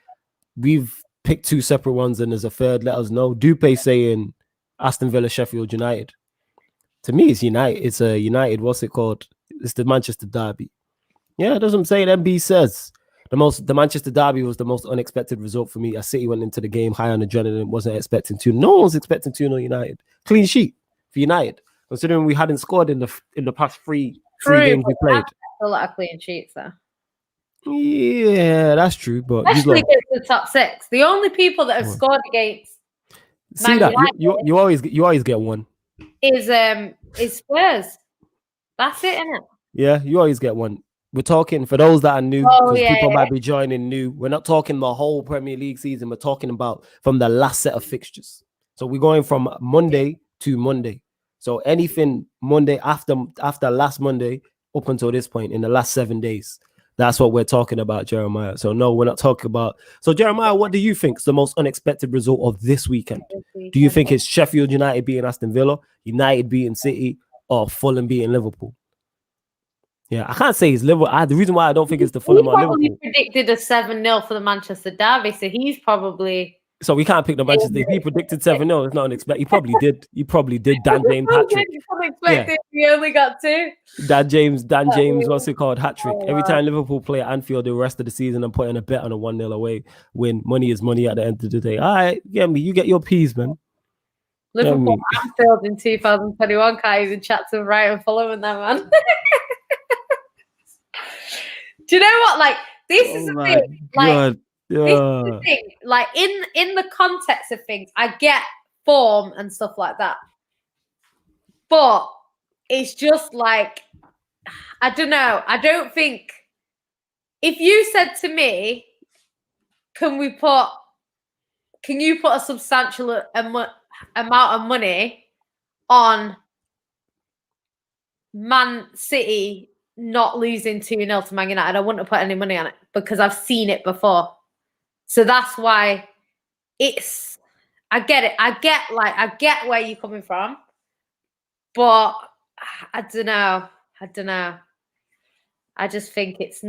B: we've picked two separate ones and there's a third. Let us know. Dupe saying Aston Villa, Sheffield United. To me, it's United. It's a United. What's it called? It's the Manchester Derby. Yeah, that's what I'm saying. MB says the Manchester Derby was the most unexpected result for me. As City went into the game high on adrenaline, wasn't expecting 2. No one was expecting 2-0 United. Clean sheet for United, considering we hadn't scored in the past three games we played.
A: A lot of clean sheets there.
B: Yeah, that's true. But
A: especially against the top 6, the only people that have scored against
B: you always get one.
A: Is Spurs. That's it, isn't it?
B: Yeah, you always get one. We're talking, for those that are new,
A: Oh,
B: because
A: yeah,
B: people
A: yeah.
B: might be joining new. We're not talking the whole Premier League season. We're talking about from the last set of fixtures. So we're going from Monday to Monday. So anything Monday after last Monday up until this point in the last 7 days. That's what we're talking about, Jeremiah. So no, we're not talking about. So Jeremiah, what do you think is the most unexpected result of this weekend? Do you think it's Sheffield United beating Aston Villa, United beating City, or Fulham beating Liverpool? Yeah, I can't say it's Liverpool. The reason why I don't think it's the Fulham or Liverpool.
A: He predicted a 7-0 for the Manchester derby, so he's probably.
B: So we can't pick the Manchester. He predicted 7-0. It's not unexpected. He probably did. He probably did. Dan James hat trick.
A: Unexpected. He only got 2.
B: Dan James. What's it called? Hat trick. Every time Liverpool play at Anfield the rest of the season, I'm putting a bet on a 1-0 away win. Money is money at the end of the day. All right, get me. You get your peas, man.
A: Liverpool Anfield in 2021 can't even chat to right and follow in there, man. Do you know what? Like, this is the thing. Like, this is the thing. Like, in the context of things, I get form and stuff like that. But it's just like, I don't know. I don't think, if you said to me, can you put a substantial amount of money on Man City not losing 2-0 to Man United, I wouldn't have put any money on it because I've seen it before. So that's why I get it. I get where you're coming from, but I don't know. I just think it's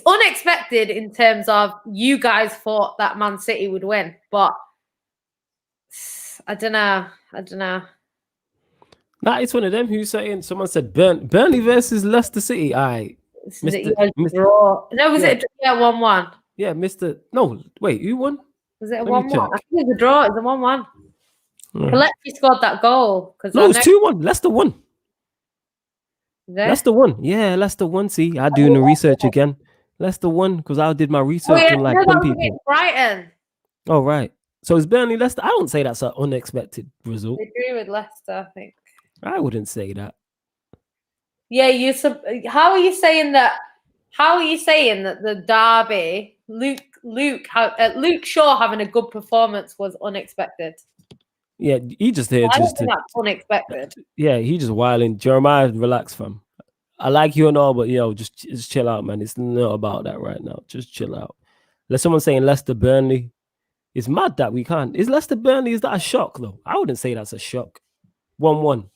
A: unexpected in terms of you guys thought that Man City would win, but I don't know.
B: Nah, it's one of them who's saying, someone said Burnley versus Leicester City. All right.
A: Draw. No, was it 1-1?
B: Yeah, No, wait, who won?
A: Was it a 1-1? I think it was a draw. It was a 1-1. Kalechi scored that goal.
B: No, it was 2-1. Leicester won. Leicester won. Yeah, Leicester won. See, I'm doing the research again. Leicester won because I did my research on like 10 people.
A: Brighton.
B: Oh, right. So it's Burnley Leicester. I don't say that's an unexpected result.
A: I agree with Leicester, I think.
B: I wouldn't say that.
A: Yeah, how are you saying that? How are you saying that the derby, Luke Shaw having a good performance was unexpected?
B: Yeah, he just here
A: that's unexpected.
B: Yeah, he just wilding. Jeremiah, relax, fam. I like you and all, but just chill out, man. It's not about that right now. Just chill out. Let someone saying Leicester Burnley. It's mad that we can't. Is Leicester Burnley? Is that a shock though? I wouldn't say that's a shock. 1-1.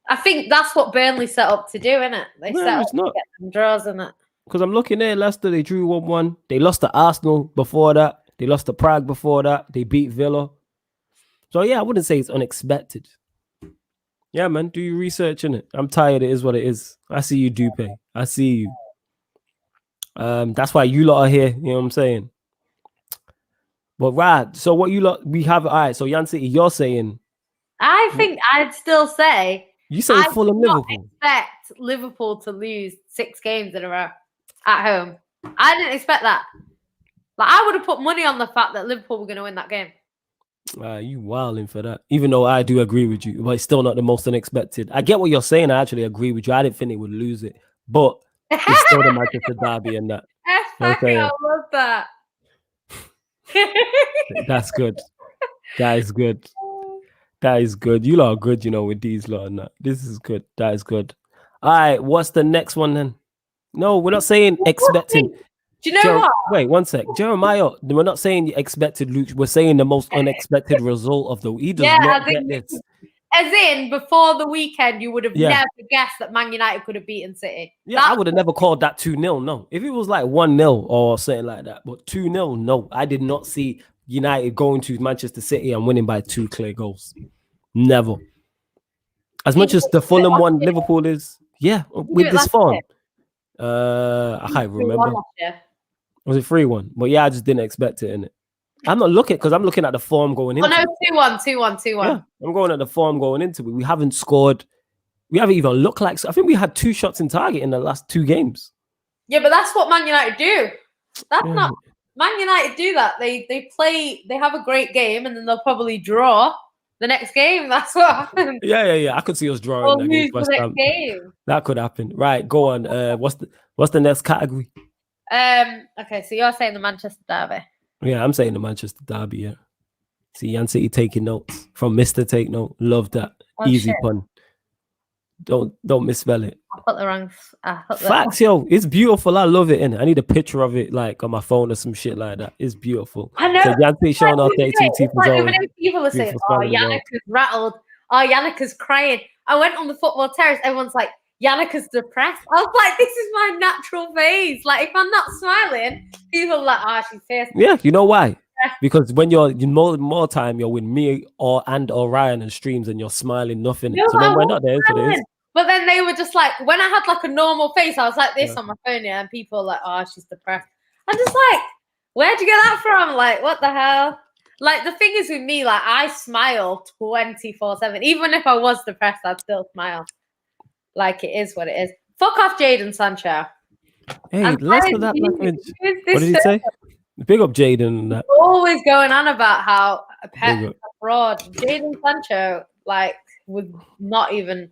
A: I think that's what Burnley set up to do, isn't it? They set up to get some draws, isn't it?
B: Because I'm looking there, Leicester, they drew 1-1. They lost to Arsenal before that. They lost to Prague before that. They beat Villa. So, yeah, I wouldn't say it's unexpected. Yeah, man, do your research in it. I'm tired. It is what it is. I see you, Dupe. I see you. That's why you lot are here. You know what I'm saying? But, right, so what you lot, we have, all right, so Yan City, you're saying.
A: I think I'd still say.
B: You say Fulham Liverpool.
A: I expect Liverpool to lose 6 games in a row at home. I didn't expect that. Like, I would have put money on the fact that Liverpool were going to win that game.
B: You wilding for that. Even though I do agree with you, but it's still not the most unexpected. I get what you're saying. I actually agree with you. I didn't think they would lose it, but it's still the Manchester derby and that.
A: Okay. I love that.
B: That's good. That is good. That is good. You lot are good, with these lot and that. This is good. That is good. All right, what's the next one then? No, we're not saying expecting.
A: Do you know what?
B: Wait, one sec. Jeremiah, we're not saying you expected Luke. We're saying the most unexpected result of the. He does not get this.
A: As in, before the weekend, you would have never guessed that Man United could have beaten City.
B: Yeah, I would have never called that 2-0. No, if it was like 1-0 or something like that, but 2-0, no, I did not see United going to Manchester City and winning by 2 clear goals. Never. As much as the Fulham one, Liverpool is, with this form. I can't remember. Was it 3-1? But yeah, I just didn't expect it, innit? I'm not looking because I'm looking at the form going into it.
A: 2-1.
B: Yeah, I'm going at the form going into it. We haven't scored. We haven't even looked like. I think we had 2 shots in target in the last 2 games.
A: Yeah, but that's what Man United do. That's not Man United do that. They play. They have a great game and then they'll probably draw. the next game. That's what happened.
B: Yeah. I could see us drawing
A: that
B: against West Ham. That could happen. Right, go on. What's the next category?
A: Okay, so you're saying the Manchester Derby.
B: Yeah, I'm saying the Manchester Derby, yeah. See, Yan City taking notes from Mr. Take Note. Love that. Easy pun. Don't misspell it.
A: I put the wrong.
B: Facts, yo. It's beautiful. I love it. And I need a picture of it, like on my phone or some shit like that. It's beautiful.
A: I know.
B: So Yan City showing off 32 teeth.
A: People are saying, "Oh, Yannicka's rattled. Oh, Yannicka's crying." I went on the football terrace. Everyone's like, "Yannicka's depressed." I was like, "This is my natural phase. Like, if I'm not smiling, people are like, "Ah, she's pissed."
B: Yeah, you know why? Because when you're more time, you're with me or Ryan and streams, and you're smiling nothing.
A: No,
B: so then we're not there today.
A: But then they were just like, when I had like a normal face, I was like this on my phone, and people were like, "Oh, she's depressed." I'm just like, where'd you get that from? Like, what the hell? Like, the thing is with me, like, I smile 24/7. Even if I was depressed, I'd still smile. Like, it is what it is. Fuck off, Jadon Sancho.
B: Hey, less of that language. What did he say? Big up Jadon.
A: Always going on about how Pep fraud. Jadon Sancho, like, would not even.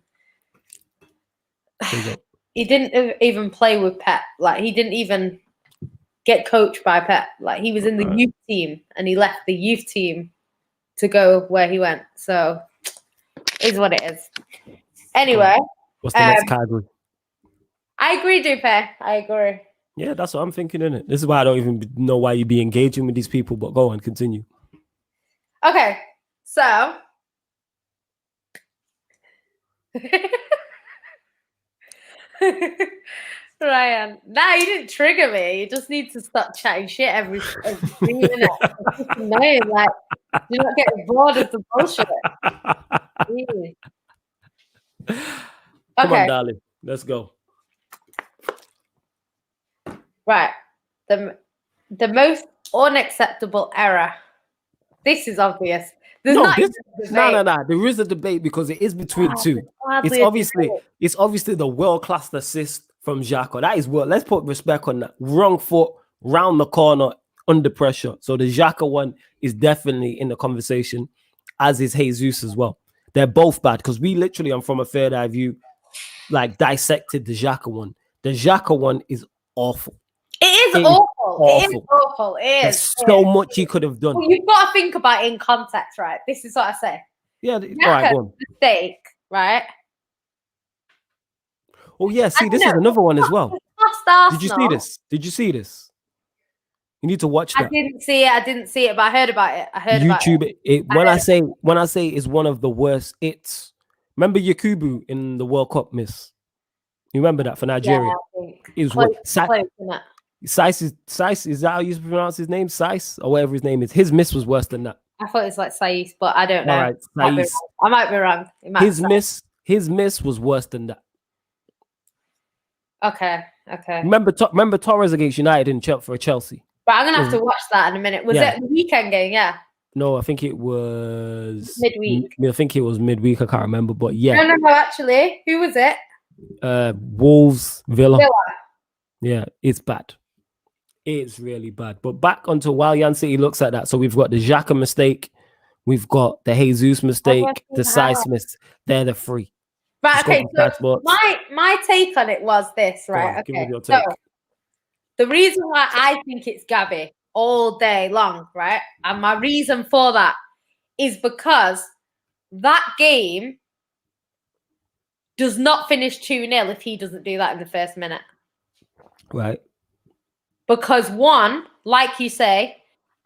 A: He didn't even play with Pep. Like, he didn't even get coached by Pep. Like, he was in the youth team, and he left the youth team to go where he went. So, is what it is. Anyway,
B: what's the next category?
A: I agree, Dupe. I agree.
B: Yeah, that's what I'm thinking, innit? This is why I don't even know why you be engaging with these people, but go on, continue.
A: Okay, so Ryan, nah, you didn't trigger me. You just need to stop chatting shit every minute. It's just annoying. Like, you're not getting bored of the bullshit. Really.
B: Come on, darling. Let's go.
A: Right. The most unacceptable error. This is obvious.
B: No. There is a debate because it is between two. It's obviously the world-class assist from Xhaka. That is what. Let's put respect on that. Wrong foot, round the corner, under pressure. So the Xhaka one is definitely in the conversation, as is Jesus as well. They're both bad because we literally, from a third eye view, like dissected the Xhaka one. The Xhaka one is awful.
A: It is awful. It is awful. It is.
B: There's so much he could have done.
A: Well, you've got to think about it in context, right? This is what I say.
B: Yeah, all right, go on.
A: Mistake, right?
B: Oh yeah, see, this is another one as well. Did you see this? You need to watch that.
A: I didn't see it, but I heard about it.
B: YouTube it. When I say it's one of the worst, it's remember Yakubu in the World Cup miss. You remember that for Nigeria?
A: Yeah,
B: it was what Saiss is that how you pronounce his name? Saiss or whatever his name is. His miss was worse than that.
A: I thought it's like Saiss, but I don't know.
B: All right,
A: I might be wrong.
B: His miss was worse than that.
A: Okay.
B: Remember Torres against United for Chelsea.
A: But I'm gonna have to watch that in a minute. Was it the weekend game? Yeah.
B: No, I think it was
A: midweek.
B: I think it was midweek. I can't remember, but yeah.
A: No. Actually, who was it?
B: Wolves, Villa. Yeah, it's bad. It's really bad. But back onto while Yan City looks at that. So we've got the Xhaka mistake, we've got the Jesus mistake, the Saiss mistake. They're the three.
A: Right. Okay. So my take on it was this. Right. Okay. So the reason why I think it's Gabby all day long, right, and my reason for that is because that game does not finish 2-0 if he doesn't do that in the first minute.
B: Right.
A: Because one, like you say,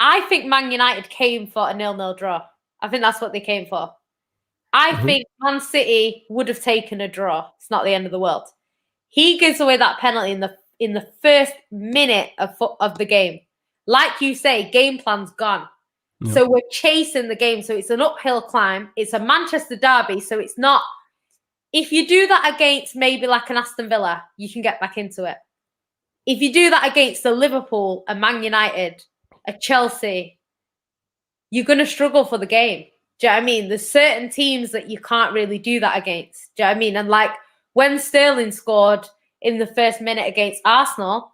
A: I think Man United came for a 0-0 draw. I think that's what they came for. I think Man City would have taken a draw. It's not the end of the world. He gives away that penalty in the first minute of the game. Like you say, game plan's gone. Yeah. So we're chasing the game. So it's an uphill climb. It's a Manchester derby. So it's not. If you do that against maybe like an Aston Villa, you can get back into it. If you do that against a Liverpool, a Man United, a Chelsea, you're going to struggle for the game. Do you know what I mean? There's certain teams that you can't really do that against. Do you know what I mean? And like when Sterling scored in the first minute against Arsenal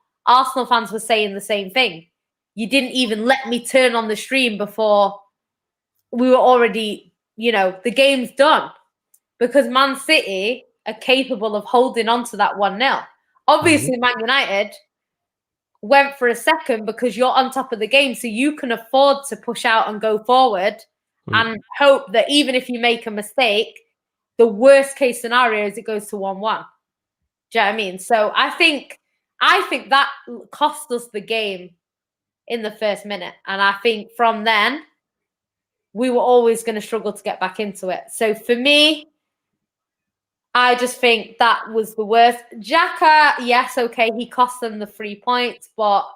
A: fans were saying the same thing. You didn't even let me turn on the stream before we were already the game's done because Man City are capable of holding on to that 1-0. Obviously, Man United went for a second because you're on top of the game, so you can afford to push out and go forward and hope that even if you make a mistake, the worst case scenario is it goes to 1-1. Do you know what I mean? So I think that cost us the game in the first minute. And I think from then, we were always going to struggle to get back into it. So for me, I just think that was the worst. Xhaka, yes, okay, he cost them the 3 points, but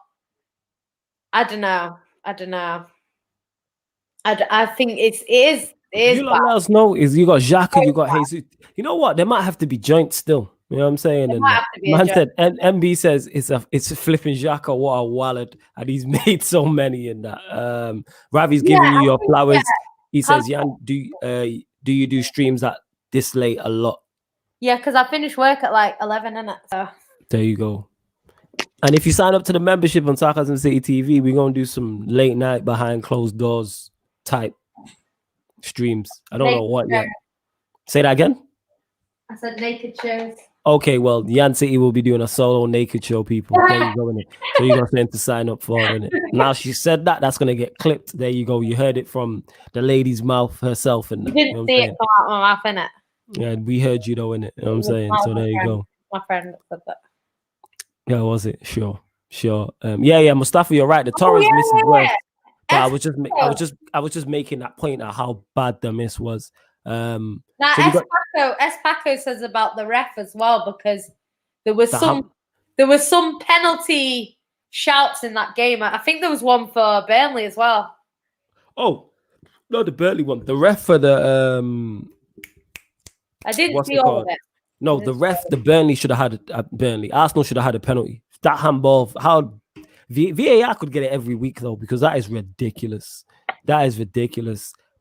A: I don't know. I think it is.
B: You let us know is you got Xhaka, you got Jesus. You know what? There might have to be joints still. You know what I'm saying?
A: There
B: And
A: might have to be
B: man said, and MB says it's a flipping Xhaka. What a wallet, and he's made so many in that. Ravi's giving you your flowers. He says, Jan, do you do streams at this late a lot?
A: Yeah, because I finish work at like 11, innit? So
B: there you go. And if you sign up to the membership on Sarcasm City TV, we're gonna do some late night behind closed doors type streams. I don't know what yet. Say that again.
A: I said naked shows.
B: Okay, well, Yan City will be doing a solo naked show, people. There you go, innit? So you got something to sign up for, innit? Now she said that's gonna get clipped. There you go. You heard it from the lady's mouth herself, and
A: you didn't see it come out my mouth, innit?
B: Yeah, we heard you though, innit? You know what I'm saying? So there you go.
A: My friend said that.
B: Yeah, was it? Sure. Yeah, Mustafa, you're right. The Torres miss is worse. But I was just making that point of how bad the miss was.
A: Now Espaco says about the ref as well, because there was some penalty shouts in that game. I think there was one for Burnley as well.
B: Oh, no, the Burnley one. The ref for the
A: I didn't see all of it.
B: No, the ref, the Burnley should have had Burnley. Arsenal should have had a penalty. That handball, how VAR could get it every week though, because that is ridiculous.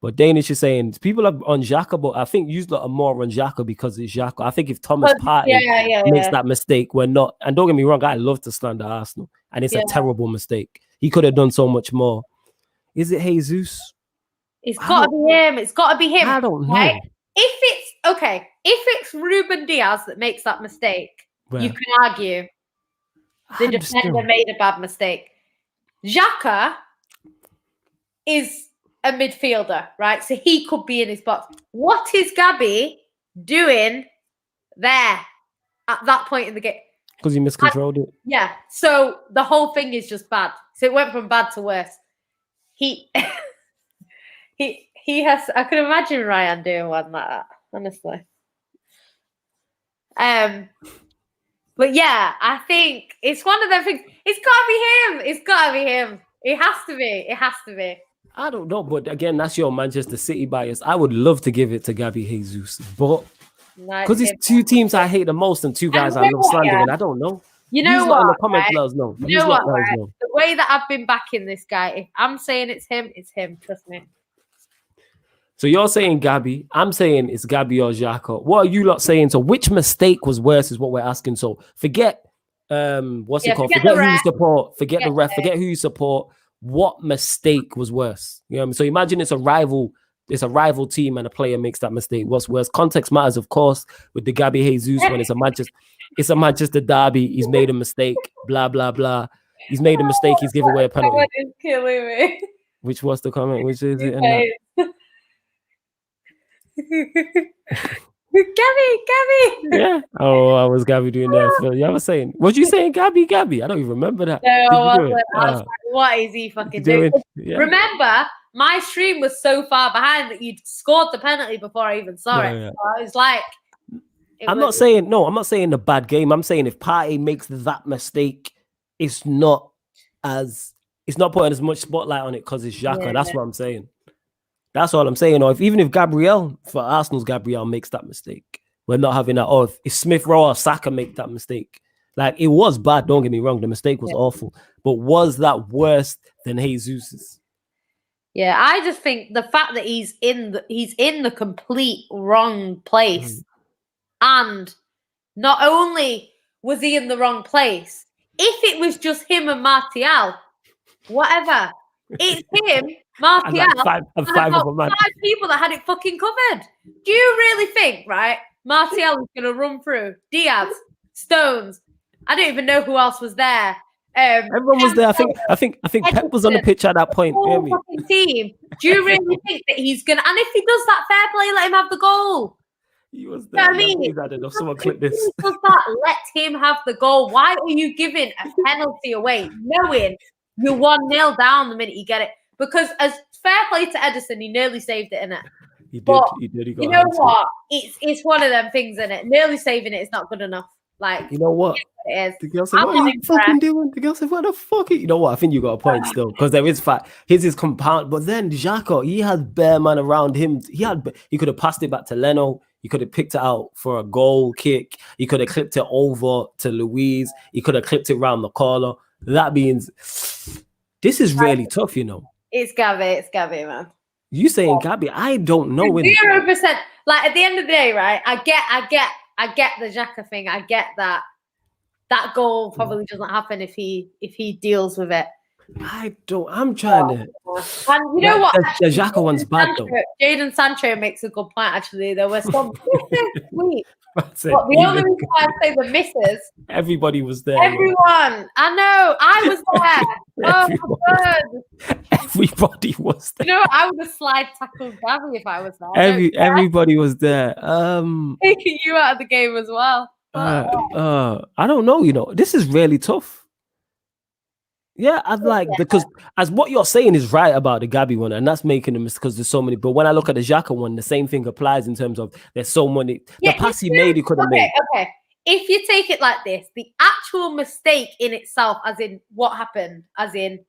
B: But Danish is saying people are on Xhaka, but I think you lot are more on Xhaka because it's Xhaka. I think if Thomas Partey makes that mistake, we're not. And don't get me wrong, I love to slander Arsenal, and it's a terrible mistake. He could have done so much more. Is it Jesus?
A: It's got to be him. It's got to be him.
B: I don't know.
A: Right? If it's Ruben Diaz that makes that mistake, you can argue the defender made a bad mistake. Xhaka is a midfielder, right? So he could be in his box. What is Gabby doing there at that point in the game?
B: Because he miscontrolled it.
A: Yeah. So the whole thing is just bad. So it went from bad to worse. He has. I could imagine Ryan doing one like that, honestly. But yeah, I think it's one of them things. It's gotta be him. It has to be.
B: I don't know, but again, that's your Manchester City bias. I would love to give it to Gabby Jesus, but because it's two teams I hate the most and two guys I love slandering, I don't know.
A: You know what?
B: In the comments, let us know.
A: You know what? Right? The way that I've been backing this guy, if I'm saying it's him. Trust me.
B: So you're saying Gabby, I'm saying it's Gabby or Xhaka. What are you lot saying? So which mistake was worse is what we're asking. So forget what's it called? Forget who you support, forget the ref, forget who you support. What mistake was worse? You know what I mean? So imagine it's a rival team and a player makes that mistake. What's worse? Context matters, of course, with the Gabby Jesus when it's a Manchester derby, he's made a mistake, blah blah blah. He's made a mistake, he's given away a penalty.
A: It's killing me.
B: Which was the comment? Which is it?
A: Gabby.
B: Yeah. Oh, I was Gabby doing that. You ever saying? Was you saying Gabby? I don't even remember that.
A: No, I was like, what is he fucking doing? Yeah. Remember, my stream was so far behind that you'd scored the penalty before I even saw it. Yeah. So I was like,
B: I'm not saying a bad game. I'm saying if Partey makes that mistake, it's not putting as much spotlight on it because it's Xhaka. That's what I'm saying. That's all I'm saying. Or even if Gabriel, for Arsenal's Gabriel, makes that mistake, we're not having that. Or if Smith Rowe or Saka make that mistake, like it was bad. Don't get me wrong, the mistake was awful. But was that worse than Jesus's?
A: Yeah, I just think the fact that he's in the complete wrong place, and not only was he in the wrong place, if it was just him and Martial, whatever. It's him, Martial,
B: and five of them, man.
A: 5 people that had it fucking covered. Do you really think, right? Martial is going to run through Diaz, Stones. I don't even know who else was there.
B: Everyone was there. I think Pep was on the pitch at that point.
A: Whole fucking team. Do you really think that he's gonna? And if he does that, fair play, let him have the goal.
B: He was there. I mean, I don't know. Someone clip this.
A: If he does that, let him have the goal. Why are you giving a penalty away, knowing you're 1-0 down the minute you get it? Because as fair play to Edison, he nearly saved it, innit?
B: He did. He did. He got
A: you know what? It's one of them things, innit? Nearly saving it is not good enough. Like,
B: you know what?
A: It is.
B: The girl said, "What are you fucking doing?" The girl said, "What the fuck?" You know what? I think you got a point still, because there is fact. His is compound, but then Xhaka, he had bare man around him. He could have passed it back to Leno. He could have picked it out for a goal kick. He could have clipped it over to Luis. He could have clipped it around the corner. That means this is really tough, you know.
A: It's Gabby, man.
B: You saying Gabby? I don't know.
A: 0%. Like, at the end of the day, right? I get the Xhaka thing. I get that. That goal probably doesn't happen if he deals with it.
B: I'm trying to.
A: And you know what?
B: The Xhaka one's bad though.
A: Jadon Sancho makes a good point. Actually, there were some sweet.
B: But
A: the only reason why I say the misses.
B: Everybody was there.
A: Everyone. I know. I was there. Oh my god.
B: Everybody was there.
A: You know, I would have slide tackled Gabby if I was there.
B: Everybody was there.
A: Taking you out of the game as well.
B: I don't know. You know, this is really tough. Yeah, I'd like because as what you're saying is right about the Gabby one, and that's making them because there's so many. But when I look at the Xhaka one, the same thing applies in terms of there's so many. The pass he made, he could have made.
A: Okay. If you take it like this, the actual mistake in itself, as in what happened, as in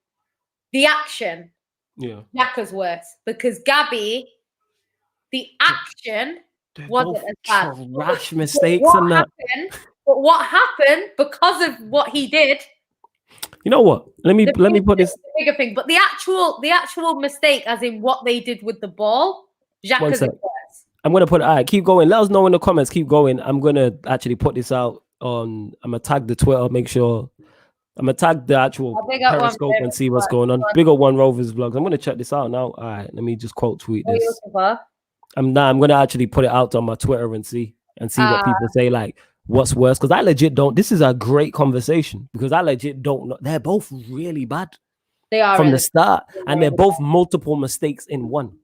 A: the action, Xhaka's worse because Gabby, the action wasn't as bad.
B: Rash mistakes and that.
A: But what happened because of what he did?
B: You know what? Let me put this
A: bigger thing. But the actual mistake, as in what they did with the ball, Xhaka's worse.
B: I'm gonna put. All right, keep going. Let us know in the comments. Keep going. I'm gonna actually put this out on. I'm gonna tag the Twitter. Make sure. I'm gonna tag the actual Periscope and see what's going on. Big up One Rovers vlogs. I'm gonna check this out now. All right, let me just quote tweet this. I'm gonna actually put it out on my Twitter and see what people say. Like, what's worse? Because I legit don't. This is a great conversation because I legit don't know. They're both really bad.
A: They are
B: from the start, and they're both multiple mistakes in one.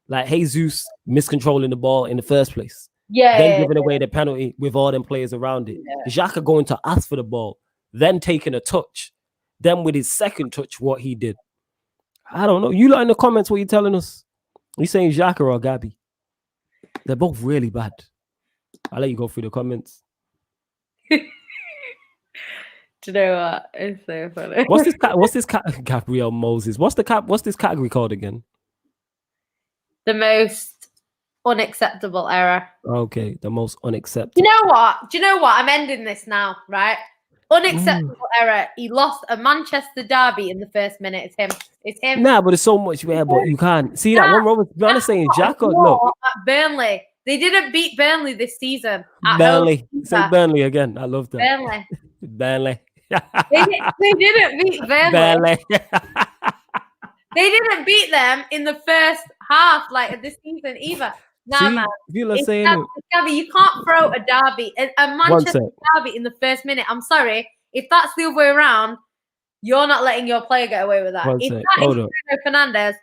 B: Like Jesus miscontrolling the ball in the first place. Then giving away the penalty with all them players around it. Xhaka going to ask for the ball, then taking a touch. Then with his second touch, what he did. I don't know. You lot in the comments, what you telling us? You saying Xhaka or Gabby? They're both really bad. I'll let you go through the comments.
A: Do you know what? It's so funny.
B: What's this Gabriel Moses? What's this category called again?
A: The most unacceptable error.
B: Okay, the most unacceptable.
A: You know what? I'm ending this now, right? Unacceptable error. He lost a Manchester derby in the first minute. It's him.
B: Nah, but there's so much there, but you can't see that one. Robert, you're saying Xhaka. Look,
A: Burnley. They didn't beat Burnley this season.
B: Burnley. Say Burnley again. I love that.
A: Burnley.
B: Burnley.
A: they didn't beat Burnley. They didn't beat them in the first half, like this season either. Nah, man. Gabby, you can't throw a derby, a Manchester derby in the first minute. I'm sorry. If that's the other way around, you're not letting your player get away with that. If that is Bruno Fernandes,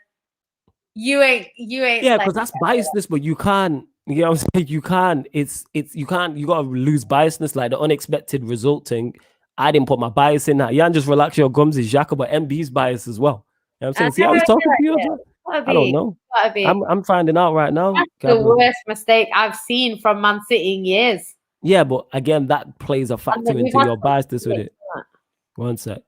A: you ain't.
B: Yeah, because that's biasness, but you can't. You know what I'm saying? You can't. You can't. You gotta lose biasness, like the unexpected result thing. I didn't put my bias in that. You can't just relax your gums. Is Xhaka, but MB's bias as well. You know what I'm saying? See, I was talking to you. I don't know. I'm finding out right now.
A: That's the worst mistake I've seen from Man City in years.
B: Yeah, but again, that plays a factor into your biasness with it. One sec.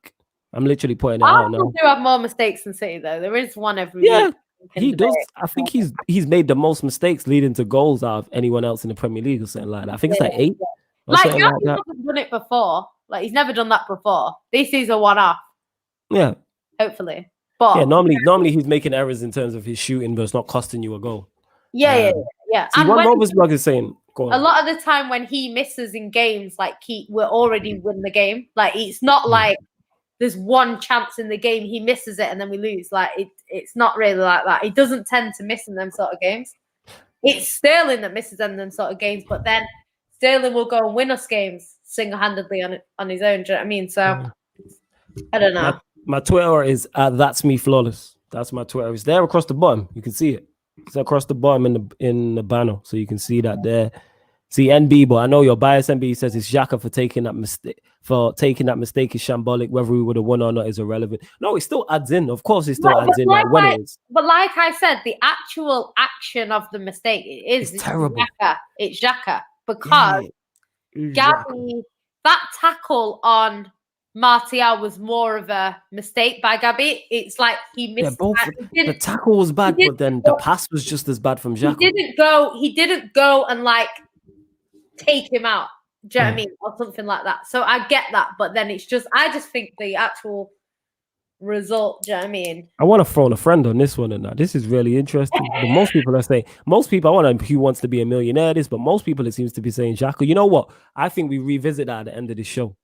B: I'm literally putting it out now.
A: Do have more mistakes than City though. There is one every week.
B: He does. I think he's made the most mistakes leading to goals out of anyone else in the Premier League or something like that. I think it's like 8.
A: Like he hasn't done it before. Like he's never done that before. This is a one-off.
B: Yeah.
A: Hopefully. But
B: yeah, normally he's making errors in terms of his shooting, but it's not costing you a goal.
A: Yeah.
B: See, what Robert's blog is saying.
A: A lot of the time when he misses in games, like we're already win the game. Like it's not like there's one chance in the game, he misses it, and then we lose. Like it's not really like that. He doesn't tend to miss in them sort of games. It's Sterling that misses in them sort of games, but then Sterling will go and win us games single-handedly on his own. Do you know what I mean? So I don't know.
B: My Twitter is that's me flawless. That's my Twitter. It's there across the bottom. You can see it. It's across the bottom in the banner, so you can see that there. See NB, but I know your bias. NB says it's Xhaka for taking that mistake. For taking that mistake is shambolic. Whether we would have won or not is irrelevant. No, it still adds in. Of course, it still adds in. When it is.
A: But like I said, the actual action of the mistake is
B: terrible.
A: It's Xhaka because Gabby, that tackle on Martial was more of a mistake by Gabby. It's like he missed.
B: Yeah, the tackle was bad, but then the pass was just as bad from Xhaka.
A: He didn't go and like take him out. Do you know what I mean? Or something like that. So I get that, but then it's just I just think the actual result. Do you know what I mean?
B: I want to phone a friend on this one and that. This is really interesting. But most people are saying, I want to Who Wants to Be a Millionaire this, but most people it seems to be saying Xhaka. You know what? I think we revisit that at the end of the show.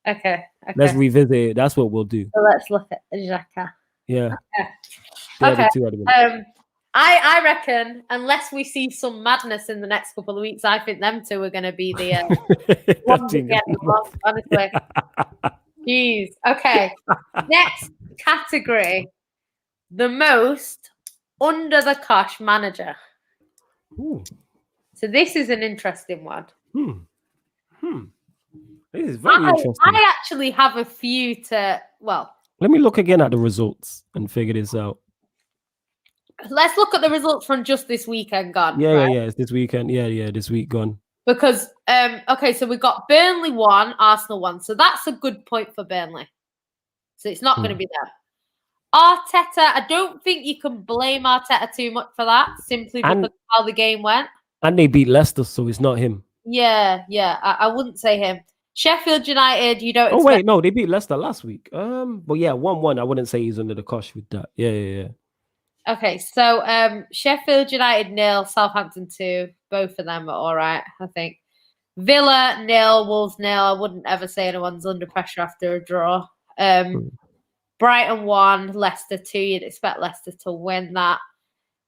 A: Okay.
B: Let's revisit it. That's what we'll do.
A: So let's look at Xhaka.
B: Yeah.
A: Okay. I reckon unless we see some madness in the next couple of weeks, I think them two are going to be the ones that get involved, honestly. Jeez. Okay. Next category: the most under the cosh manager.
B: Ooh.
A: So this is an interesting one.
B: This is very interesting.
A: I actually have a few
B: let me look again at the results and figure this out.
A: Let's look at the results from just this weekend gone.
B: Yeah, it's this weekend. Yeah, this week gone.
A: Because okay, so we got Burnley 1, Arsenal 1. So that's a good point for Burnley. So it's not going to be them. Arteta, I don't think you can blame Arteta too much for that, simply because of how the game went. And
B: they beat Leicester, so it's not him.
A: Yeah, I wouldn't say him. Sheffield United, you don't.
B: Oh wait, no, they beat Leicester last week. But yeah, 1-1. I wouldn't say he's under the cosh with that. Yeah.
A: Okay, so Sheffield United 0, Southampton 2. Both of them are all right, I think. Villa 0, Wolves 0. I wouldn't ever say anyone's under pressure after a draw. Brighton 1, Leicester 2. You'd expect Leicester to win that.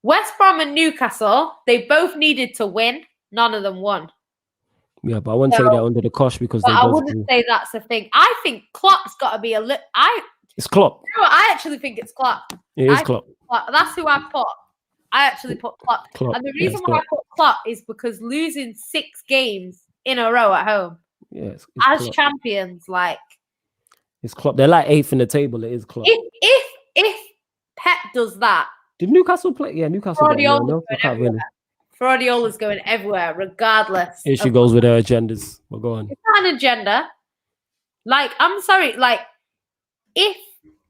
A: West Brom and Newcastle, they both needed to win. None of them won.
B: Yeah, but I wouldn't say they're under the cosh because
A: I wouldn't say that's the thing. I think Klopp's got to be a little.
B: It's Klopp.
A: No, I actually think it's Klopp.
B: It is Klopp.
A: That's who I put. I actually put Klopp. And the reason why I put Klopp is because losing 6 games in a row at home,
B: as
A: Klopp. Champions, like
B: it's Klopp. They're like 8th in the table. It is Klopp.
A: If Pep does that,
B: did Newcastle play? Yeah, Newcastle.
A: Guardiola's going everywhere, regardless.
B: Here she goes with her agendas. Well, go on.
A: It's not an agenda. Like, I'm sorry. Like, if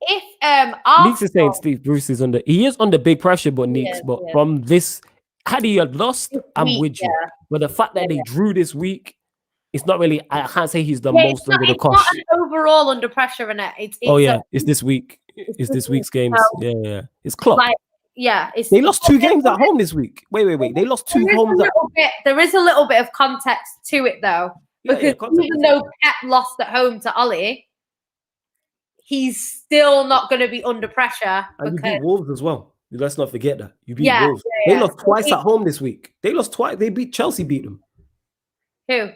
B: Neeks is saying Steve Bruce is under. He is under big pressure, but Neeks. But from this, had he had lost, I'm with you. But the fact that they drew this week, it's not really. I can't say he's the most under the cosh.
A: It's not overall under pressure in it.
B: It's this week. It's this week's games. Yeah. It's Klopp.
A: Like,
B: they lost 2 games at home this week. Wait. They lost 2 homes.
A: There is a little bit of context to it, though, because even though Pep lost at home to Ollie, he's still not going to be under pressure.
B: And you beat Wolves as well. Let's not forget that. You beat Wolves. They lost twice at home this week. They lost twice. They beat Chelsea. Beat them.
A: Who?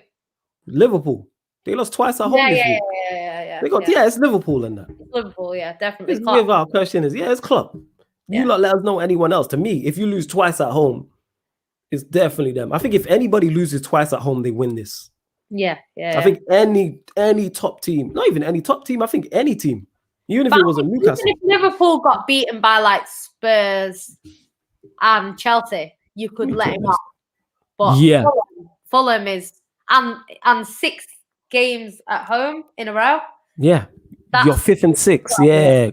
B: Liverpool. They lost twice at home this week. Yeah. It's Liverpool and that.
A: It's Liverpool, definitely.
B: Our question is, it's Klopp. You lot let us know anyone else. To me, if you lose twice at home, it's definitely them. I think if anybody loses twice at home, they win this.
A: Yeah.
B: I think any top team, not even any top team, I think any team, even if it was a Newcastle.
A: Even if Liverpool got beaten by like Spurs and Chelsea, you could let him off. But Fulham is and 6 games at home in a row.
B: Yeah. You're 5th and 6th. Yeah.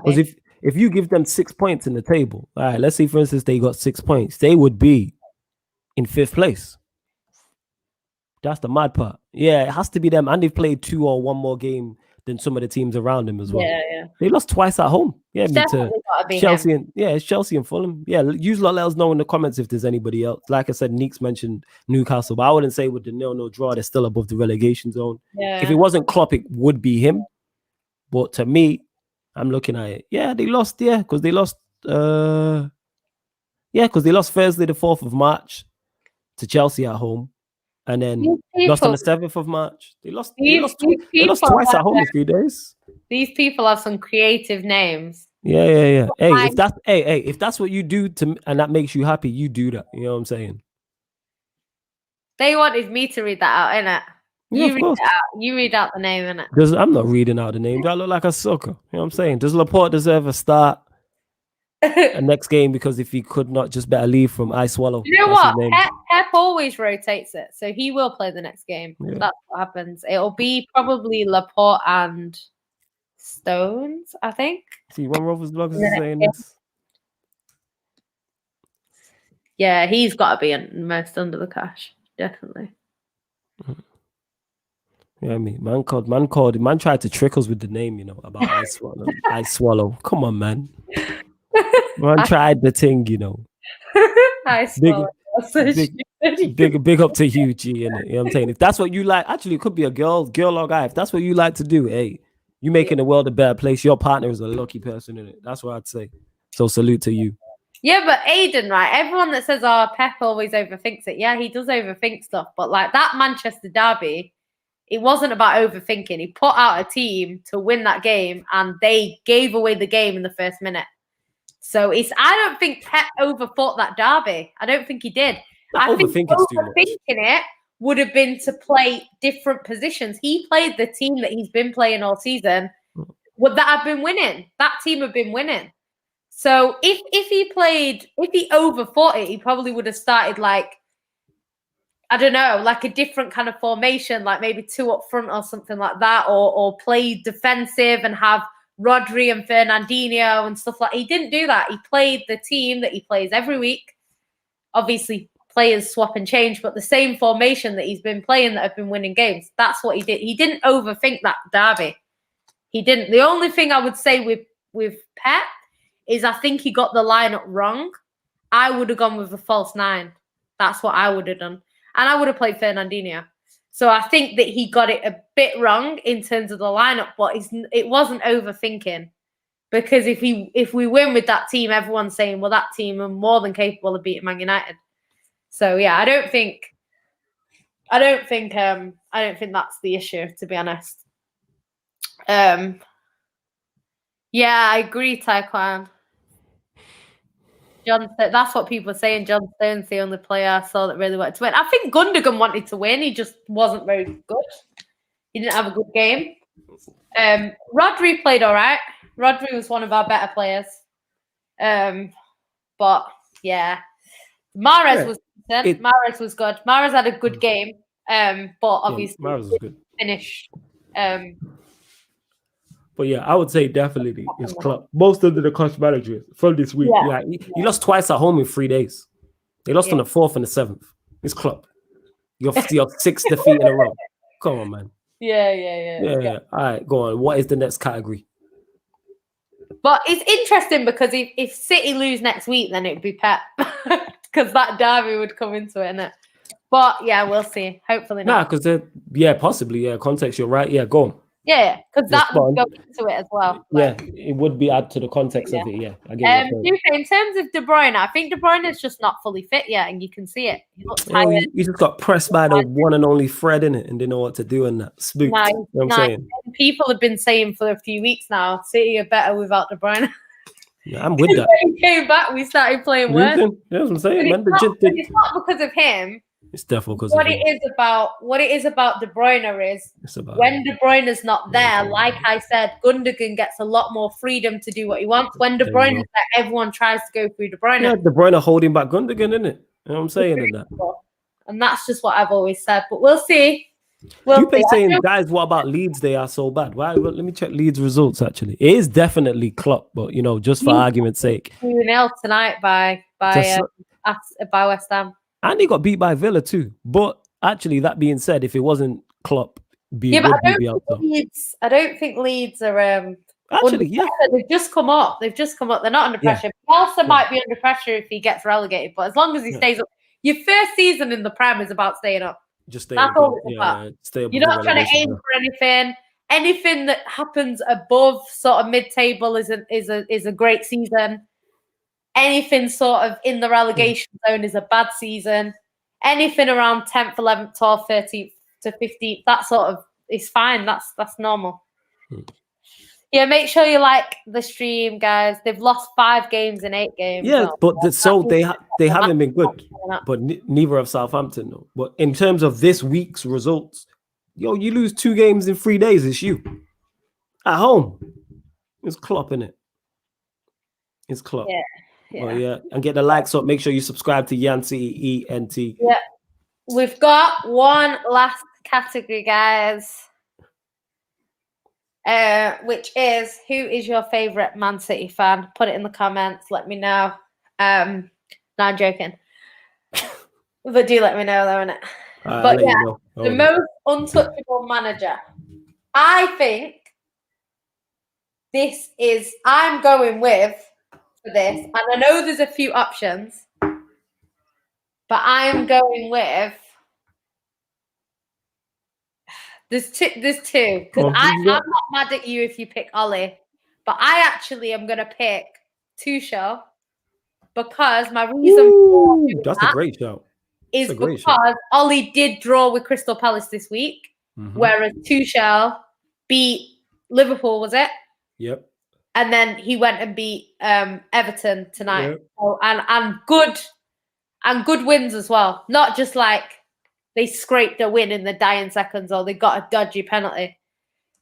B: Because if you give them 6 points in the table, all right, let's say for instance they got 6 points, they would be in 5th place. That's the mad part. Yeah, it has to be them, and they've played 2 or 1 more game than some of the teams around them as well.
A: Yeah.
B: They lost twice at home. Yeah,
A: to
B: Chelsea it's Chelsea and Fulham. Yeah, use let us know in the comments if there's anybody else. Like I said, Neeks mentioned Newcastle, but I wouldn't say with the 0-0 draw, they're still above the relegation zone.
A: Yeah.
B: If it wasn't Klopp, it would be him. But to me, I'm looking at it. Yeah, they lost. Yeah, because they lost. Because they lost Thursday, the 4th of March, to Chelsea at home, and then lost on the 7th of March. They lost. They lost twice at home in 3 days.
A: These people have some creative names.
B: Yeah. Hey, if that's what you do and that makes you happy, you do that. You know what I'm saying?
A: They wanted me to read that out, innit?
B: Yeah, of course.
A: You read out the name, innit?
B: I'm not reading out the name. Do I look like a sucker? You know what I'm saying? Does Laporte deserve a start a next game? Because if he could not, just better leave from I Swallow.
A: You know what? Pep always rotates it, so he will play the next game. Yeah. That's what happens. It'll be probably Laporte and Stones, I think.
B: See, one Rovers blog is saying this.
A: Yeah, he's got to be most under the cash, definitely.
B: Yeah, I mean, man tried to trick us with the name, about I Swallow. Come on, man. Man tried the thing,
A: I Swallow.
B: Big up to you, G, innit? You know what I'm saying? If that's what you like, actually, it could be a girl or guy. If that's what you like to do, hey, you making the world a better place. Your partner is a lucky person, innit? That's what I'd say. So salute to you.
A: Yeah, but Aiden, right? Everyone that says, Pep always overthinks it. Yeah, he does overthink stuff. But like that Manchester derby, it wasn't about overthinking. He put out a team to win that game and they gave away the game in the first minute. So I don't think Pep overthought that derby. I don't think he did. I think overthinking it would have been to play different positions. He played the team that he's been playing all season. Would that have been winning? That team have been winning. So if he overthought it, he probably would have started like, I don't know, like a different kind of formation, like maybe 2 up front or something like that, or play defensive and have Rodri and Fernandinho and stuff like that. He didn't do that. He played the team that he plays every week. Obviously, players swap and change, but the same formation that he's been playing that have been winning games. That's what he did. He didn't overthink that derby. He didn't. The only thing I would say with Pep is I think he got the lineup wrong. I would have gone with a false 9. That's what I would have done. And I would have played Fernandinho. So I think that he got it a bit wrong in terms of the lineup, but it wasn't overthinking. Because if we win with that team, everyone's saying, well, that team are more than capable of beating Man United. So yeah, I don't think that's the issue, to be honest. Yeah, I agree, Taekwon. That's what people are saying. John Stone's the only player I saw that really wanted to win. I think Gundogan wanted to win. He just wasn't very good. He didn't have a good game. Rodri played all right. Rodri was one of our better players. But yeah, Mahrez was decent. Mahrez was good. Mahrez had a good game. But obviously
B: Mahrez was good.
A: Finished.
B: But yeah, I would say definitely it's Klopp. Most of the coach managers from this week. Yeah, he lost twice at home in 3 days. They lost on the 4th and the 7th. It's Klopp. Your 6th defeat in a row. Come on, man.
A: Yeah.
B: All right, go on. What is the next category?
A: But it's interesting because if City lose next week, then it would be Pep. Because that derby would come into it, innit? But yeah, we'll see. Hopefully not.
B: Because possibly. Yeah, context, you're right. Yeah, go on.
A: Yeah, because that would go into it as well.
B: Yeah, it would be add to the context of it. Yeah, I get it.
A: In terms of De Bruyne, I think De Bruyne is just not fully fit yet, and you can see it. He looks tired.
B: He just got pressed by the one and only Fred in it, and didn't know what to do and that. Spooked. You know what I'm saying?
A: People have been saying for a few weeks now, City are better without De Bruyne.
B: Yeah, I'm with that.
A: When he came back, we started playing worse.
B: That's what I'm saying, man.
A: It's not because of him.
B: It's definitely because
A: what it is about De Bruyne is when De Bruyne is not there, like I said, Gundogan gets a lot more freedom to do what he wants. When De Bruyne is there, everyone tries to go through De Bruyne.
B: Yeah, De Bruyne holding back Gundogan, isn't it? You know what I'm saying?
A: And that's just what I've always said. But we'll see.
B: You've been saying, guys, what about Leeds? They are so bad. Why? Well, let me check Leeds results, actually. It is definitely Klopp, but, just for argument's sake.
A: 2-0 tonight by West Ham.
B: And he got beat by Villa too. But actually, that being said, if it wasn't Klopp,
A: I don't think Leeds are. Actually, they've just come up. They're not under pressure. Bielsa might be under pressure if he gets relegated, but as long as he stays up, your first season in the Prem is about staying up.
B: Just stay
A: That's
B: up.
A: all it's about.
B: Stay up.
A: You're not trying to aim for anything. anything that happens above sort of mid-table is a great season. Anything sort of in the relegation zone is a bad season. Anything around 10th, 11th, 12th, 13th to 15th, that sort of is fine. That's normal. Yeah, make sure you like the stream, guys. They've lost 5 games in 8 games.
B: Yeah, but they haven't been good. But neither have Southampton. Though. But in terms of this week's results, you lose 2 games in 3 days. It's you at home. It's Klopp, innit? It's Klopp.
A: Yeah.
B: Well, yeah, and get the likes up. Make sure you subscribe to Yancy ENT.
A: Yeah, we've got one last category, guys. Which is, who is your favorite Man City fan? Put it in the comments. Let me know. No, I'm joking. But do let me know, though, innit? But yeah, the most untouchable manager. I think this is. I'm going with for this, and I know there's a few options, but I'm going with. There's two, because I'm not mad at you if you pick Ollie, but I actually am going to pick Tuchel because my reason for
B: that's a great shout.
A: Is because Ollie did draw with Crystal Palace this week, whereas Tuchel beat Liverpool, was it?
B: Yep.
A: And then he went and beat Everton tonight. Yep. So, and good wins as well, not just like they scraped a win in the dying seconds or they got a dodgy penalty.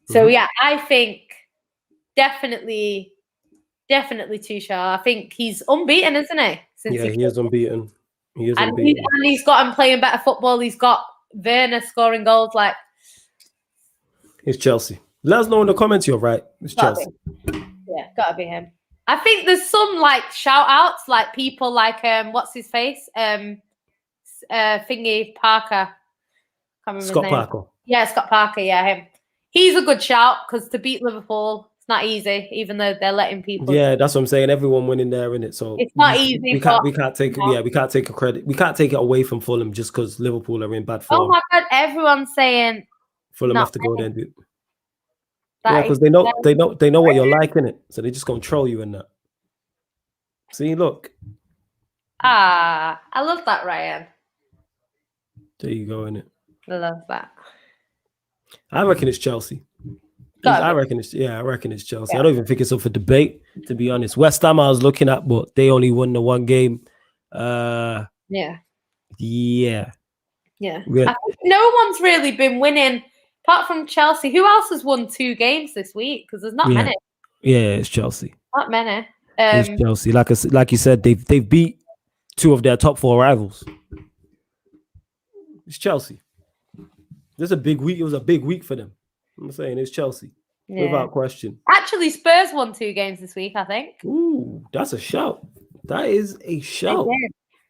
A: So, yeah, I think definitely Tuchel. I think he's unbeaten, isn't he?
B: He is unbeaten.
A: And he's got him playing better football. He's got Werner scoring goals. Like,
B: it's Chelsea. Let us know in the comments you're right. It's Chelsea.
A: Yeah, gotta be him. I think there's some like shout outs, like people like what's his face? Thingy Parker. Can't remember
B: Scott
A: his name.
B: Parker.
A: Yeah, Scott Parker. Yeah, him. He's a good shout because to beat Liverpool, it's not easy, even though they're letting people.
B: Yeah, that's what I'm saying. Everyone winning there, in it. So
A: it's not easy.
B: We can't take a credit. We can't take it away from Fulham just because Liverpool are in bad form.
A: Oh my god, everyone's saying
B: Fulham have to go there and do it. Yeah, because they know what you're like, innit? So they're just gonna troll you in that. See, look.
A: I love that, Ryan.
B: There you go, innit?
A: I love that.
B: I reckon it's Chelsea. I reckon it's Chelsea. Yeah. I don't even think it's up for debate, to be honest. West Ham I was looking at, but they only won the 1 game.
A: Yeah.
B: Yeah.
A: I think no one's really been winning apart from Chelsea. Who else has won 2 games this week? Because there's not many.
B: Yeah, it's Chelsea.
A: Not many.
B: It's Chelsea. Like you said, they've beat 2 of their top 4 rivals. It's Chelsea. This is a big week. It was a big week for them. I'm saying it's Chelsea. Yeah. Without question.
A: Actually, Spurs won 2 games this week, I think.
B: Ooh, that's a shout. That is a shout.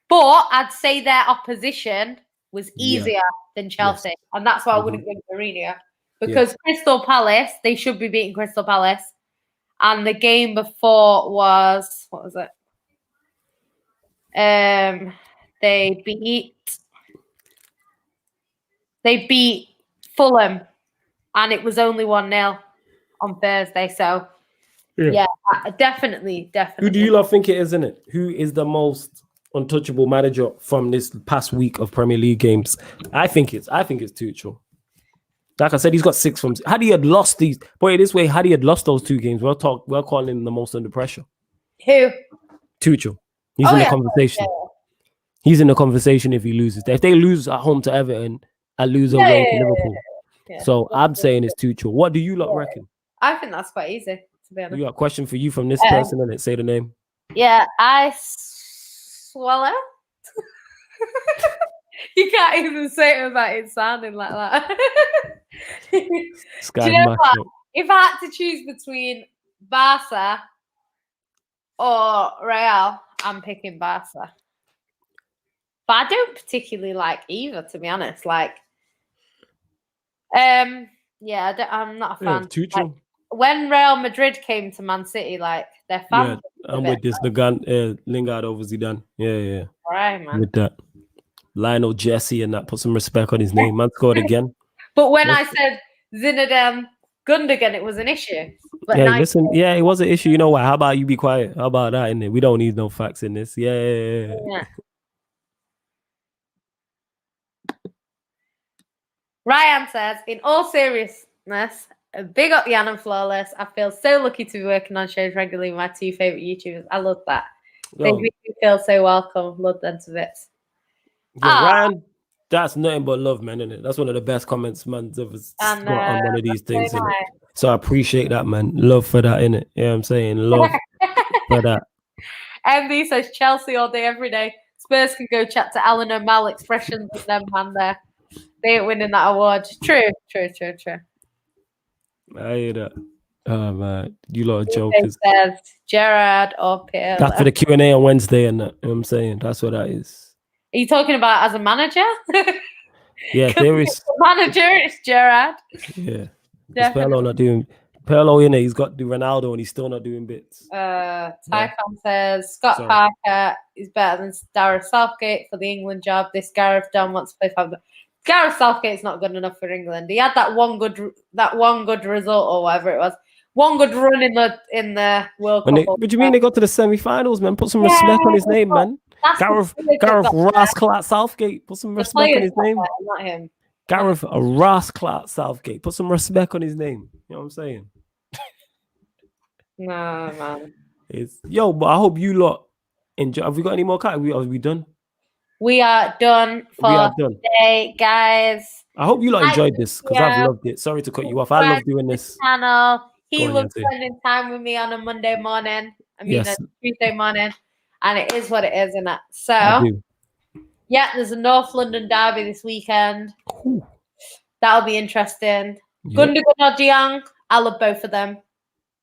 A: But I'd say their opposition was easier than Chelsea. Yes. And that's why I wouldn't go to Mourinho. Because Crystal Palace, they should be beating Crystal Palace. And the game before was, what was it? They beat Fulham. And it was only 1-0 on Thursday. So, yeah, definitely.
B: Who do you lot think it is, isn't it? Who is the most untouchable manager from this past week of Premier League games? I think it's Tuchel. Like I said, he's got 6 from. Had he had lost these, put it this way, had he had lost those 2 games, we're calling him the most under pressure.
A: Who?
B: Tuchel. He's in the conversation. Yeah. He's in the conversation if he loses. If they lose at home to Everton and lose away to Liverpool. Yeah. So I'm saying it's Tuchel. What do you lot reckon?
A: I think that's quite easy, to be honest.
B: You got a question for you from this person, and say the name.
A: Yeah, I swallow. You can't even say it without it sounding like that. Do you know what? If I had to choose between Barca or Real, I'm picking Barca. But I don't particularly like either, to be honest. Like, I'm not a fan. Like, when Real Madrid came to Man City, like their fans.
B: Yeah, I'm with this. Lingard over Zidane. Yeah.
A: All right, man.
B: With that, Lionel Jesse and that. Put some respect on his name. Man scored again.
A: But when I said Zinedine Gundogan, it was an issue. But
B: yeah, listen, yeah, it was an issue. You know why? How about you be quiet? How about that? Innit? We don't need no facts in this. Yeah.
A: Ryan says, in all seriousness, big up Jan and Flawless. I feel so lucky to be working on shows regularly with my two favorite YouTubers. I love that. They make me feel so welcome. Love them to bits.
B: Yeah, Ryan, that's nothing but love, man, innit? That's one of the best comments man's ever got on one of these things, so, nice. So I appreciate that, man. Love for that, innit? Yeah, I'm saying love for that.
A: MB says Chelsea all day, every day. Spurs can go chat to Alan and Mal expressions with them, man, there. They ain't winning that award. True.
B: I hear that. Oh, man. You lot of jokers.
A: Says Gerard or Pierre.
B: That's for the Q&A on Wednesday, and that. You know what I'm saying? That's what that is.
A: Are you talking about as a manager?
B: Yeah, there is.
A: Manager, it's Gerard.
B: Yeah. Perlo not doing... Perlo, he's got the Ronaldo, and he's still not doing bits.
A: Typhon says, Scott Parker is better than Gareth Southgate for the England job. This Gareth Dunn wants to play for... Gareth Southgate's not good enough for England. He had that one good result or whatever it was. One good run in the World Cup.
B: What do you mean they got to the semi-finals, man? Put some respect on his name, man. Gareth Rasclat Southgate. Put some respect on his name.
A: Not him.
B: Gareth Rasclat Southgate. Put some respect on his name. You know what I'm saying?
A: No, man.
B: But I hope you lot enjoy. Have we got any more categories? Are we done?
A: We are done for today, guys.
B: I hope you lot enjoyed this because I've loved it. Sorry to cut you off. I love doing this.
A: Channel. He loves spending time with me on a Monday morning. A Tuesday morning. And it is what it is, isn't it? So, yeah, there's a North London derby this weekend. Ooh. That'll be interesting. Yep. Gundogan or Diang, I love both of them.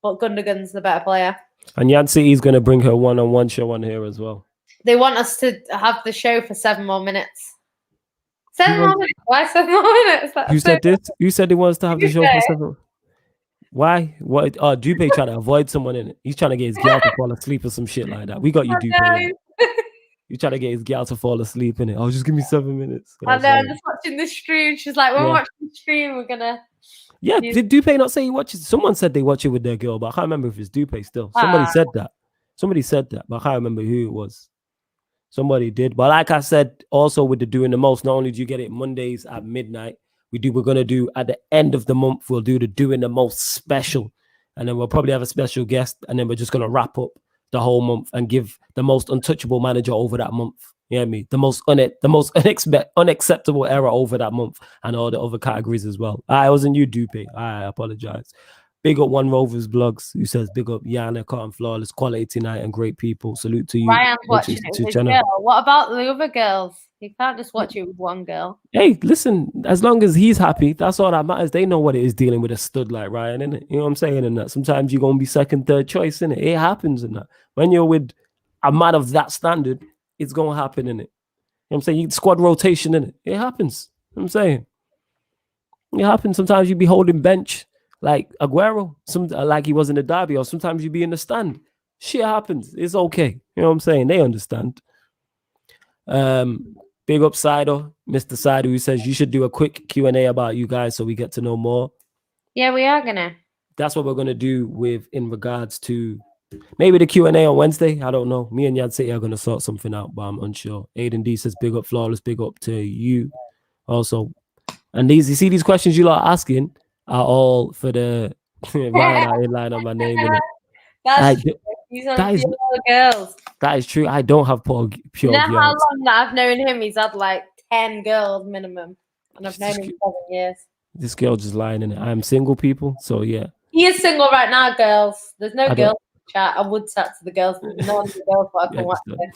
A: But Gundogan's the better player. And
B: Yan City's going to bring her one-on-one show on here as well.
A: They want us to have the show for 7 more minutes. 7 more minutes? Why 7 more minutes?
B: You said this? You said he wants to have the show for 7. Why? What? Dupe trying to avoid someone in it. He's trying to get his gal to fall asleep or some shit like that. We got you, Dupe. You trying to get his gal to fall asleep in it. Oh, just give me 7 minutes.
A: I know, I'm just watching the stream. She's like, when we're watching the stream, we're gonna...
B: Yeah, did Dupe not say he watches? Someone said they watch it with their girl, but I can't remember if it's Dupe still. Somebody said that. Somebody said that, but I can't remember who it was. Somebody did. But like I said, also with the Doing the Most, not only do you get it Mondays at midnight, we're going to do at the end of the month, we'll do the Doing the Most special. And then we'll probably have a special guest. And then we're just going to wrap up the whole month and give the most untouchable manager over that month. You know what I mean? The most unacceptable error over that month and all the other categories as well. I wasn't you, Dupe. I apologize. Big up One Rovers Blogs, who says big up Yana, Cotton Flawless, quality tonight and great people. Salute to you.
A: Ryan's watching it with a girl. What about the other girls? You can't just watch it with one girl.
B: Hey, listen, as long as he's happy, that's all that matters. They know what it is dealing with a stud like Ryan, innit? You know what I'm saying? And that sometimes you're going to be second, third choice, innit? It happens in that. When you're with a man of that standard, it's going to happen, innit? You know what I'm saying? Squad rotation, innit? It happens. You know what I'm saying? It happens. Sometimes you be holding bench like Aguero, like he was in the derby, or sometimes you be in the stand. Shit happens. It's okay. You know what I'm saying? They understand. Big up Sido, Mr. Sido, who says you should do a quick Q&A about you guys so we get to know more.
A: Yeah, we are gonna.
B: That's what we're gonna do in regards to maybe the Q&A on Wednesday. I don't know. Me and Yan City are gonna sort something out, but I'm unsure. Aiden D says big up Flawless, big up to you also. And you see these questions you lot are asking are all for the Ryan line on my name.
A: These are pure girls.
B: That is true. I don't have pure
A: you know
B: girls.
A: How long that I've known him? He's had like 10 girls minimum. And I've known him 7 years.
B: This girl just lying in it. I'm single, people. So yeah.
A: He is single right now, girls. There's no girls chat. I would chat to the girls. No one's the girls, but I can watch it.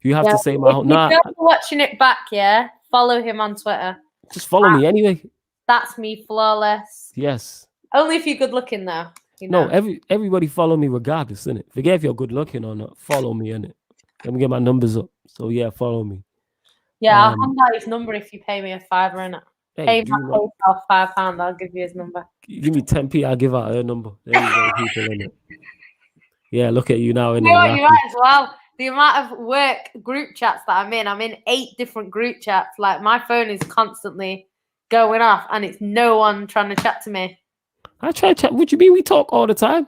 B: You have to say my whole...
A: If you're watching it back, yeah, follow him on Twitter.
B: Just follow me anyway.
A: That's me, Flawless.
B: Yes.
A: Only if you're good looking, though. You know?
B: No, everybody follow me regardless, innit? Forget if you're good looking or not. Follow me, innit? Let me get my numbers up. So yeah, follow me.
A: Yeah, I'll hand out his number if you pay me a $5, innit? Pay my PayPal £5, I'll give you his number.
B: Give me 10p, I'll give out her number. There you go, people, innit? Yeah, look at you now, innit?
A: You know what, you're right as well. The amount of work group chats that I'm in 8 different group chats. Like, my phone is constantly going off and it's no one trying to chat to me.
B: I try to chat. What you mean? We talk all the time.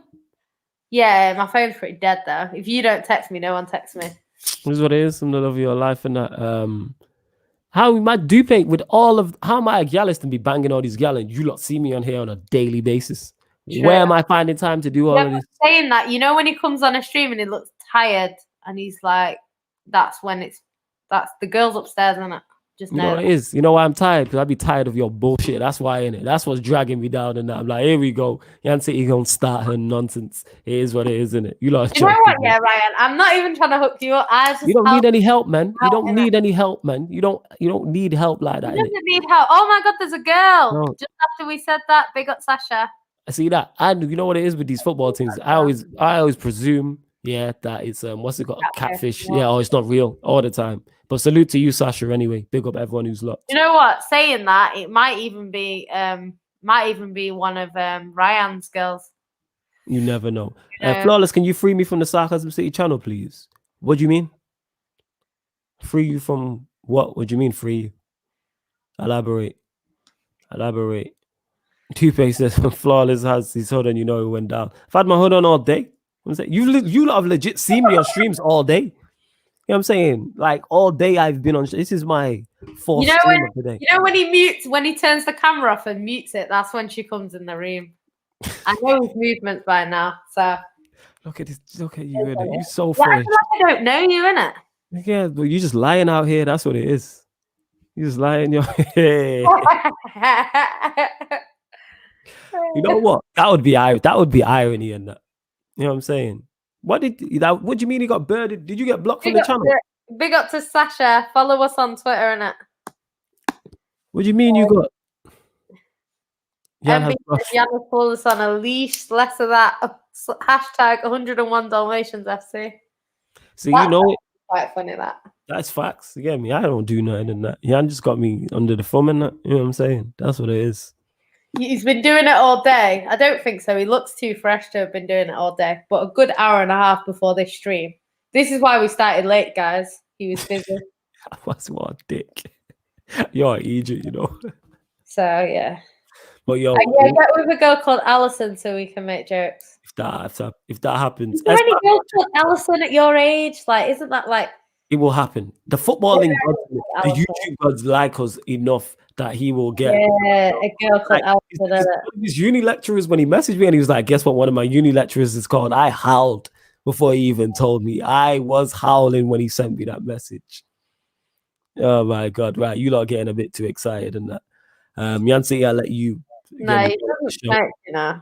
A: Yeah, my phone's pretty dead though. If you don't text me, no one texts me.
B: This is what it is. I'm the love of your life and that. How my dupe with all of how my gallus to be banging all these gallons. You lot see me on here on a daily basis. True. Where am I finding time to do all of this?
A: Saying that, you know, when he comes on a stream and he looks tired and he's like, that's the girls upstairs, isn't it? Just
B: know what it is. You know why I'm tired? Because I be tired of your bullshit. That's why, innit? That's what's dragging me down. And I'm like, here we go. Yancy, you gonna start her nonsense. It is what it is, innit? You know
A: what? Yeah, Ryan. I'm not even trying to hook you up.
B: You don't need any help, man. You don't need any help, man. You don't need help like that.
A: He doesn't need help. Oh my god, there's a girl. No. Just after we said that, big up Sasha.
B: I see that. And you know what it is with these football teams? I always presume, yeah, that it's what's it called? Catfish. Yeah, oh, it's not real all the time. But salute to you, Sasha, anyway. Big up everyone who's locked.
A: You know what? Saying that, it might even be one of Ryan's girls.
B: You never know. Flawless, can you free me from the Sarcasm City channel, please? What do you mean? Free you from what? What do you mean free you? Elaborate. Two-Face says Flawless has his hood on, you know, it went down. I've had my hood on all day. I'm saying you lot have legit seen me on streams all day. You know what I'm saying? Like all day I've been on. This is my fourth stream of the day.
A: You know when he turns the camera off and mutes it, that's when she comes in the room. I know his movements by now. So
B: look at this. Look at you, innit? You're so fresh.
A: I don't know you, innit?
B: Yeah, but you're just lying out here. That's what it is. You're just lying your head. You know what? That would be irony in that. You know what I'm saying? What do you mean he got birded? Did you get blocked from the channel?
A: Big up to Sasha. Follow us on Twitter, innit?
B: What do you mean you got?
A: Jan has pulled us on a leash. Less of that. Hashtag 101 Dalmatians FC.
B: So you know,
A: quite funny that.
B: That's facts. You get me? I don't do nothing in that. Jan just got me under the thumb in that. You know what I'm saying? That's what it is.
A: He's been doing it all day. I don't think so. He looks too fresh to have been doing it all day. But a good hour and a half before this stream. This is why we started late, guys. He was busy.
B: That's what a dick. You're Egypt, you know.
A: So yeah.
B: But yo,
A: get with a girl called Alison so we can make jokes.
B: If that happens,
A: is there any girl called Alison at your age? Like, isn't that like?
B: It will happen. The footballing gods, the YouTube gods like us enough that he will get.
A: Yeah, a girl called Alison.
B: His uni lecturers, when he messaged me and he was like, "Guess what? One of my uni lecturers is called." I howled before he even told me. I was howling when he sent me that message. Oh my god! Right, you lot getting a bit too excited and that. Yancy, I'll let you.
A: No, he doesn't smoke, you know.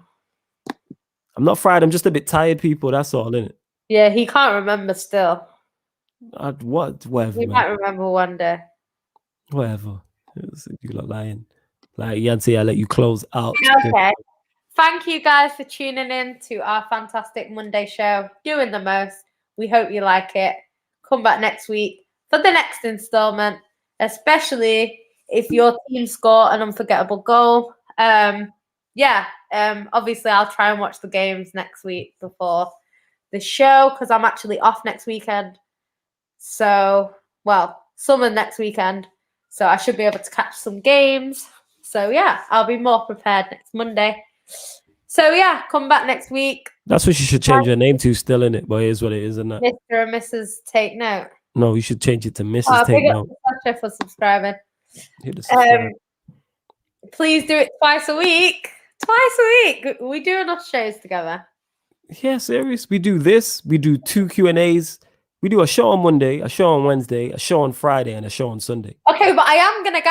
B: I'm not fried. I'm just a bit tired, people. That's all, innit?
A: Yeah, he can't remember still.
B: Whatever.
A: He might remember one day.
B: Whatever. You lot lying. Like Yancy, I'll let you close out.
A: Okay. Thank you guys for tuning in to our fantastic Monday show. Doing the most. We hope you like it. Come back next week for the next installment, especially if your team score an unforgettable goal. Obviously I'll try and watch the games next week before the show because I'm actually off next weekend. So, some of next weekend. So I should be able to catch some games. So yeah, I'll be more prepared next Monday. So yeah, come back next week.
B: That's what you should change your name to still, in it, but it is what it is, isn't it?
A: Mr. and Mrs. Take Note.
B: No, you should change it to Mrs. Take Note.
A: Sasha for subscribing. Please do it twice a week. We do enough shows together.
B: Yeah, serious. We do this. We do 2 Q&As. We do a show on Monday, a show on Wednesday, a show on Friday, and a show on Sunday.
A: Okay, but I am gonna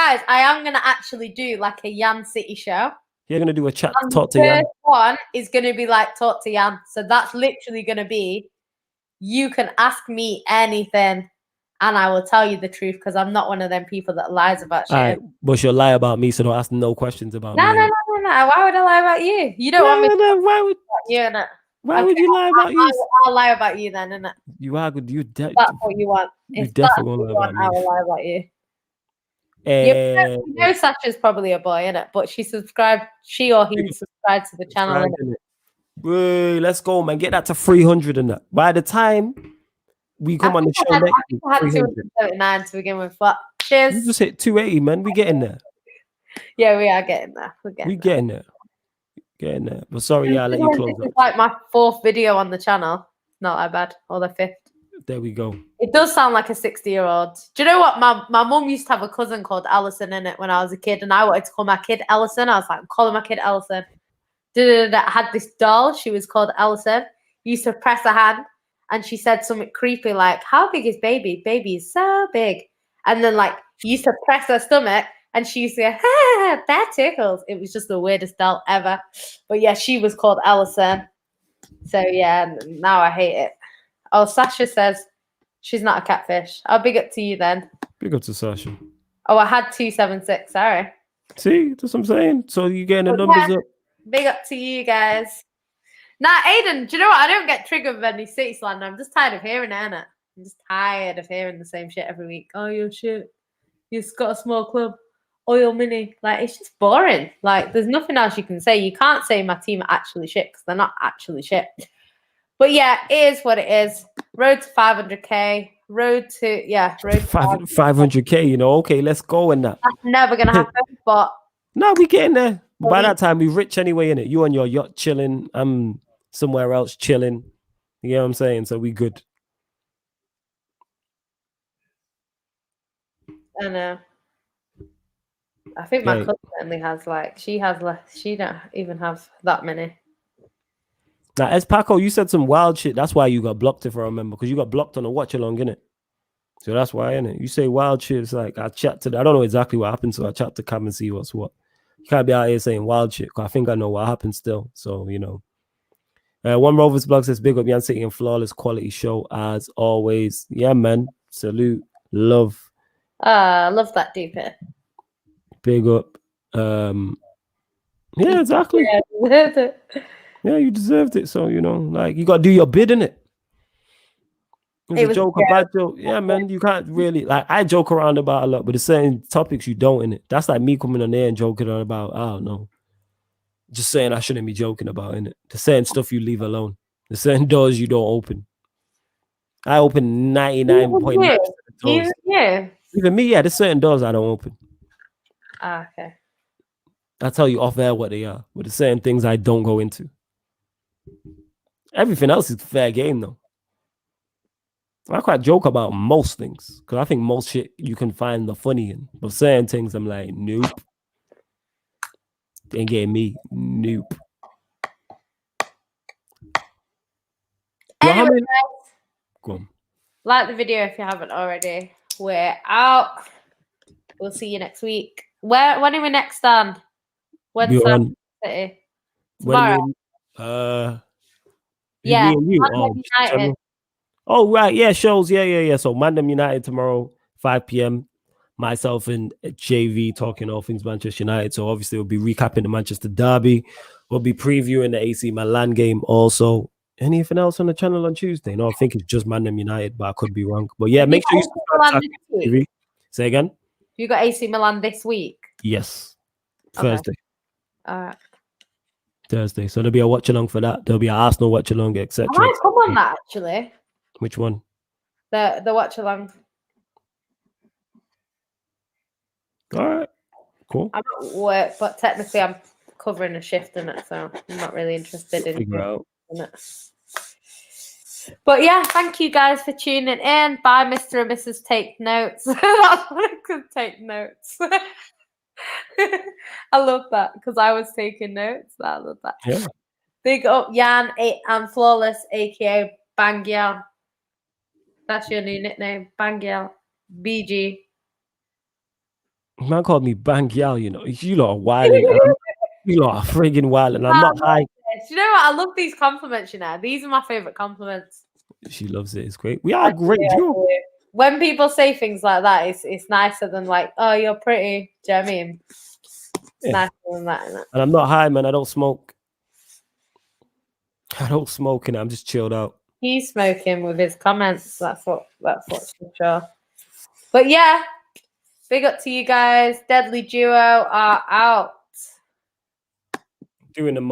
A: actually do like a Yan City show.
B: You're gonna do a chat, talk to Yan.
A: The first one is gonna be like talk to Yan. So that's literally gonna be, you can ask me anything, and I will tell you the truth because I'm not one of them people that lies about shit.
B: All right, but you'll lie about me, so don't ask no questions about me.
A: No. Why would I lie about you? You don't want me to
B: why would
A: you, innit?
B: Why would you lie about you?
A: I'll lie about you then, innit?
B: That's
A: what you want.
B: You definitely won't lie about me.
A: I will lie about you. You know Sasha's probably a boy, innit? But she or he subscribed to the channel, innit?
B: Wait, let's go, man. Get that to 300 and that. By the time we come on the show next week,
A: I had 279 to begin with, but cheers.
B: You just hit 280, man. We getting there.
A: Yeah, we are getting there.
B: We're getting there. Getting there. But sorry, yeah, I'll let you close
A: It's like my 4th video on the channel. Not that bad. Or the 5th.
B: There we go.
A: It does sound like a 60-year-old. Do you know what? My mum used to have a cousin called Ellison in it when I was a kid, and I wanted to call my kid Ellison. I was like, I'm calling my kid Ellison. I had this doll. She was called Ellison. Used to press her hand, and she said something creepy like, "How big is baby? Baby is so big." And then like used to press her stomach, and she used to go, "Ha, that tickles." It was just the weirdest doll ever. But yeah, she was called Ellison. So yeah, now I hate it. Oh, Sasha says she's not a catfish. I'll big up to you then.
B: Big up to Sasha.
A: Oh, I had 276. Sorry.
B: See, that's what I'm saying. So you getting the numbers up.
A: Big up to you guys. Nah, Aiden, do you know what? I don't get triggered with any city slander. I'm just tired of hearing it, innit? I'm just tired of hearing the same shit every week. Oh, you're shit. You've got a small club. Oil mini. Like, it's just boring. Like, there's nothing else you can say. You can't say my team are actually shit because they're not actually shit. But yeah, it is what it is. Road to 500k. Road to
B: 500k, you know. Okay, let's go in that.
A: That's never gonna happen, but
B: no, we getting there. By that time, we rich anyway, innit? You on your yacht chilling. I'm somewhere else chilling. You know what I'm saying? So we good.
A: I know. I think my cousin only has she don't even have that many.
B: Now, as Paco, you said some wild shit. That's why you got blocked, if I remember, because you got blocked on a watch along, innit? So that's why, innit? You say wild shit. It's like I chat to. I don't know exactly what happened, so I chat to Cam and see what's what. You can't be out here saying wild shit. Cause I think I know what happened still. So you know. One Rovers blog says big up Yan City and flawless quality show as always. Yeah, man. Salute, love.
A: Love that DP.
B: Big up. Yeah, exactly. Yeah, you deserved it. So, you know, like you gotta do your bid, innit? It's a joke, a bad joke. Yeah, man. You can't really like I joke around about a lot, but there's certain topics you don't in it. That's like me coming on there and joking on about, I don't know. Just saying I shouldn't be joking about in it. The certain stuff you leave alone. The certain doors you don't open. I open 99.9% of doors.
A: Yeah.
B: Even me, yeah, there's certain doors I don't open.
A: Okay.
B: I tell you off air what they are, but there's certain things I don't go into. Everything else is fair game, though. I quite joke about most things because I think most shit you can find the funny in, but certain things I'm like, nope. They ain't getting me. Nope.
A: Anyway,
B: go on.
A: Like the video if you haven't already. We're out. We'll see you next week. When are we next on? Wednesday. City. Tomorrow.
B: Yeah. Oh, right. Yeah, shows. Yeah. So Mandem United tomorrow, 5 p.m. Myself and JV talking all things Manchester United. So obviously we'll be recapping the Manchester derby. We'll be previewing the AC Milan game also. Anything else on the channel on Tuesday? No, I think it's just Mandem United, but I could be wrong. But yeah, make sure you subscribe to TV. Say again?
A: You got AC Milan this week?
B: Yes. Thursday.
A: All right.
B: Thursday. So there'll be a watch along for that. There'll be an Arsenal watch along, etc.
A: I might come on that actually.
B: Which one?
A: The watch along.
B: All right. Cool.
A: I'm at work, but technically I'm covering a shift in it, so I'm not really interested in it. But yeah, thank you guys for tuning in. Bye, Mr. and Mrs. Take Notes. That's what I could take notes. I love that because I was taking notes. I love that.
B: Yeah.
A: Big up Yan and Flawless, aka Bangyal. That's your new nickname, Bangyal. BG.
B: Man called me Bangyal, you know. You lot are wild. You lot are friggin' wild, and I'm not high.
A: You know what? I love these compliments, you know. These are my favorite compliments.
B: She loves it. It's great. We are a great duo.
A: When people say things like that, it's nicer than like, oh, you're pretty. Do you know what I mean? It's nicer than that, isn't it?
B: And I'm not high, man. I don't smoke. I don't smoke, and I'm just chilled out.
A: He's smoking with his comments. That's what's for sure. But yeah, big up to you guys. Deadly Duo are out.
B: Doing the most.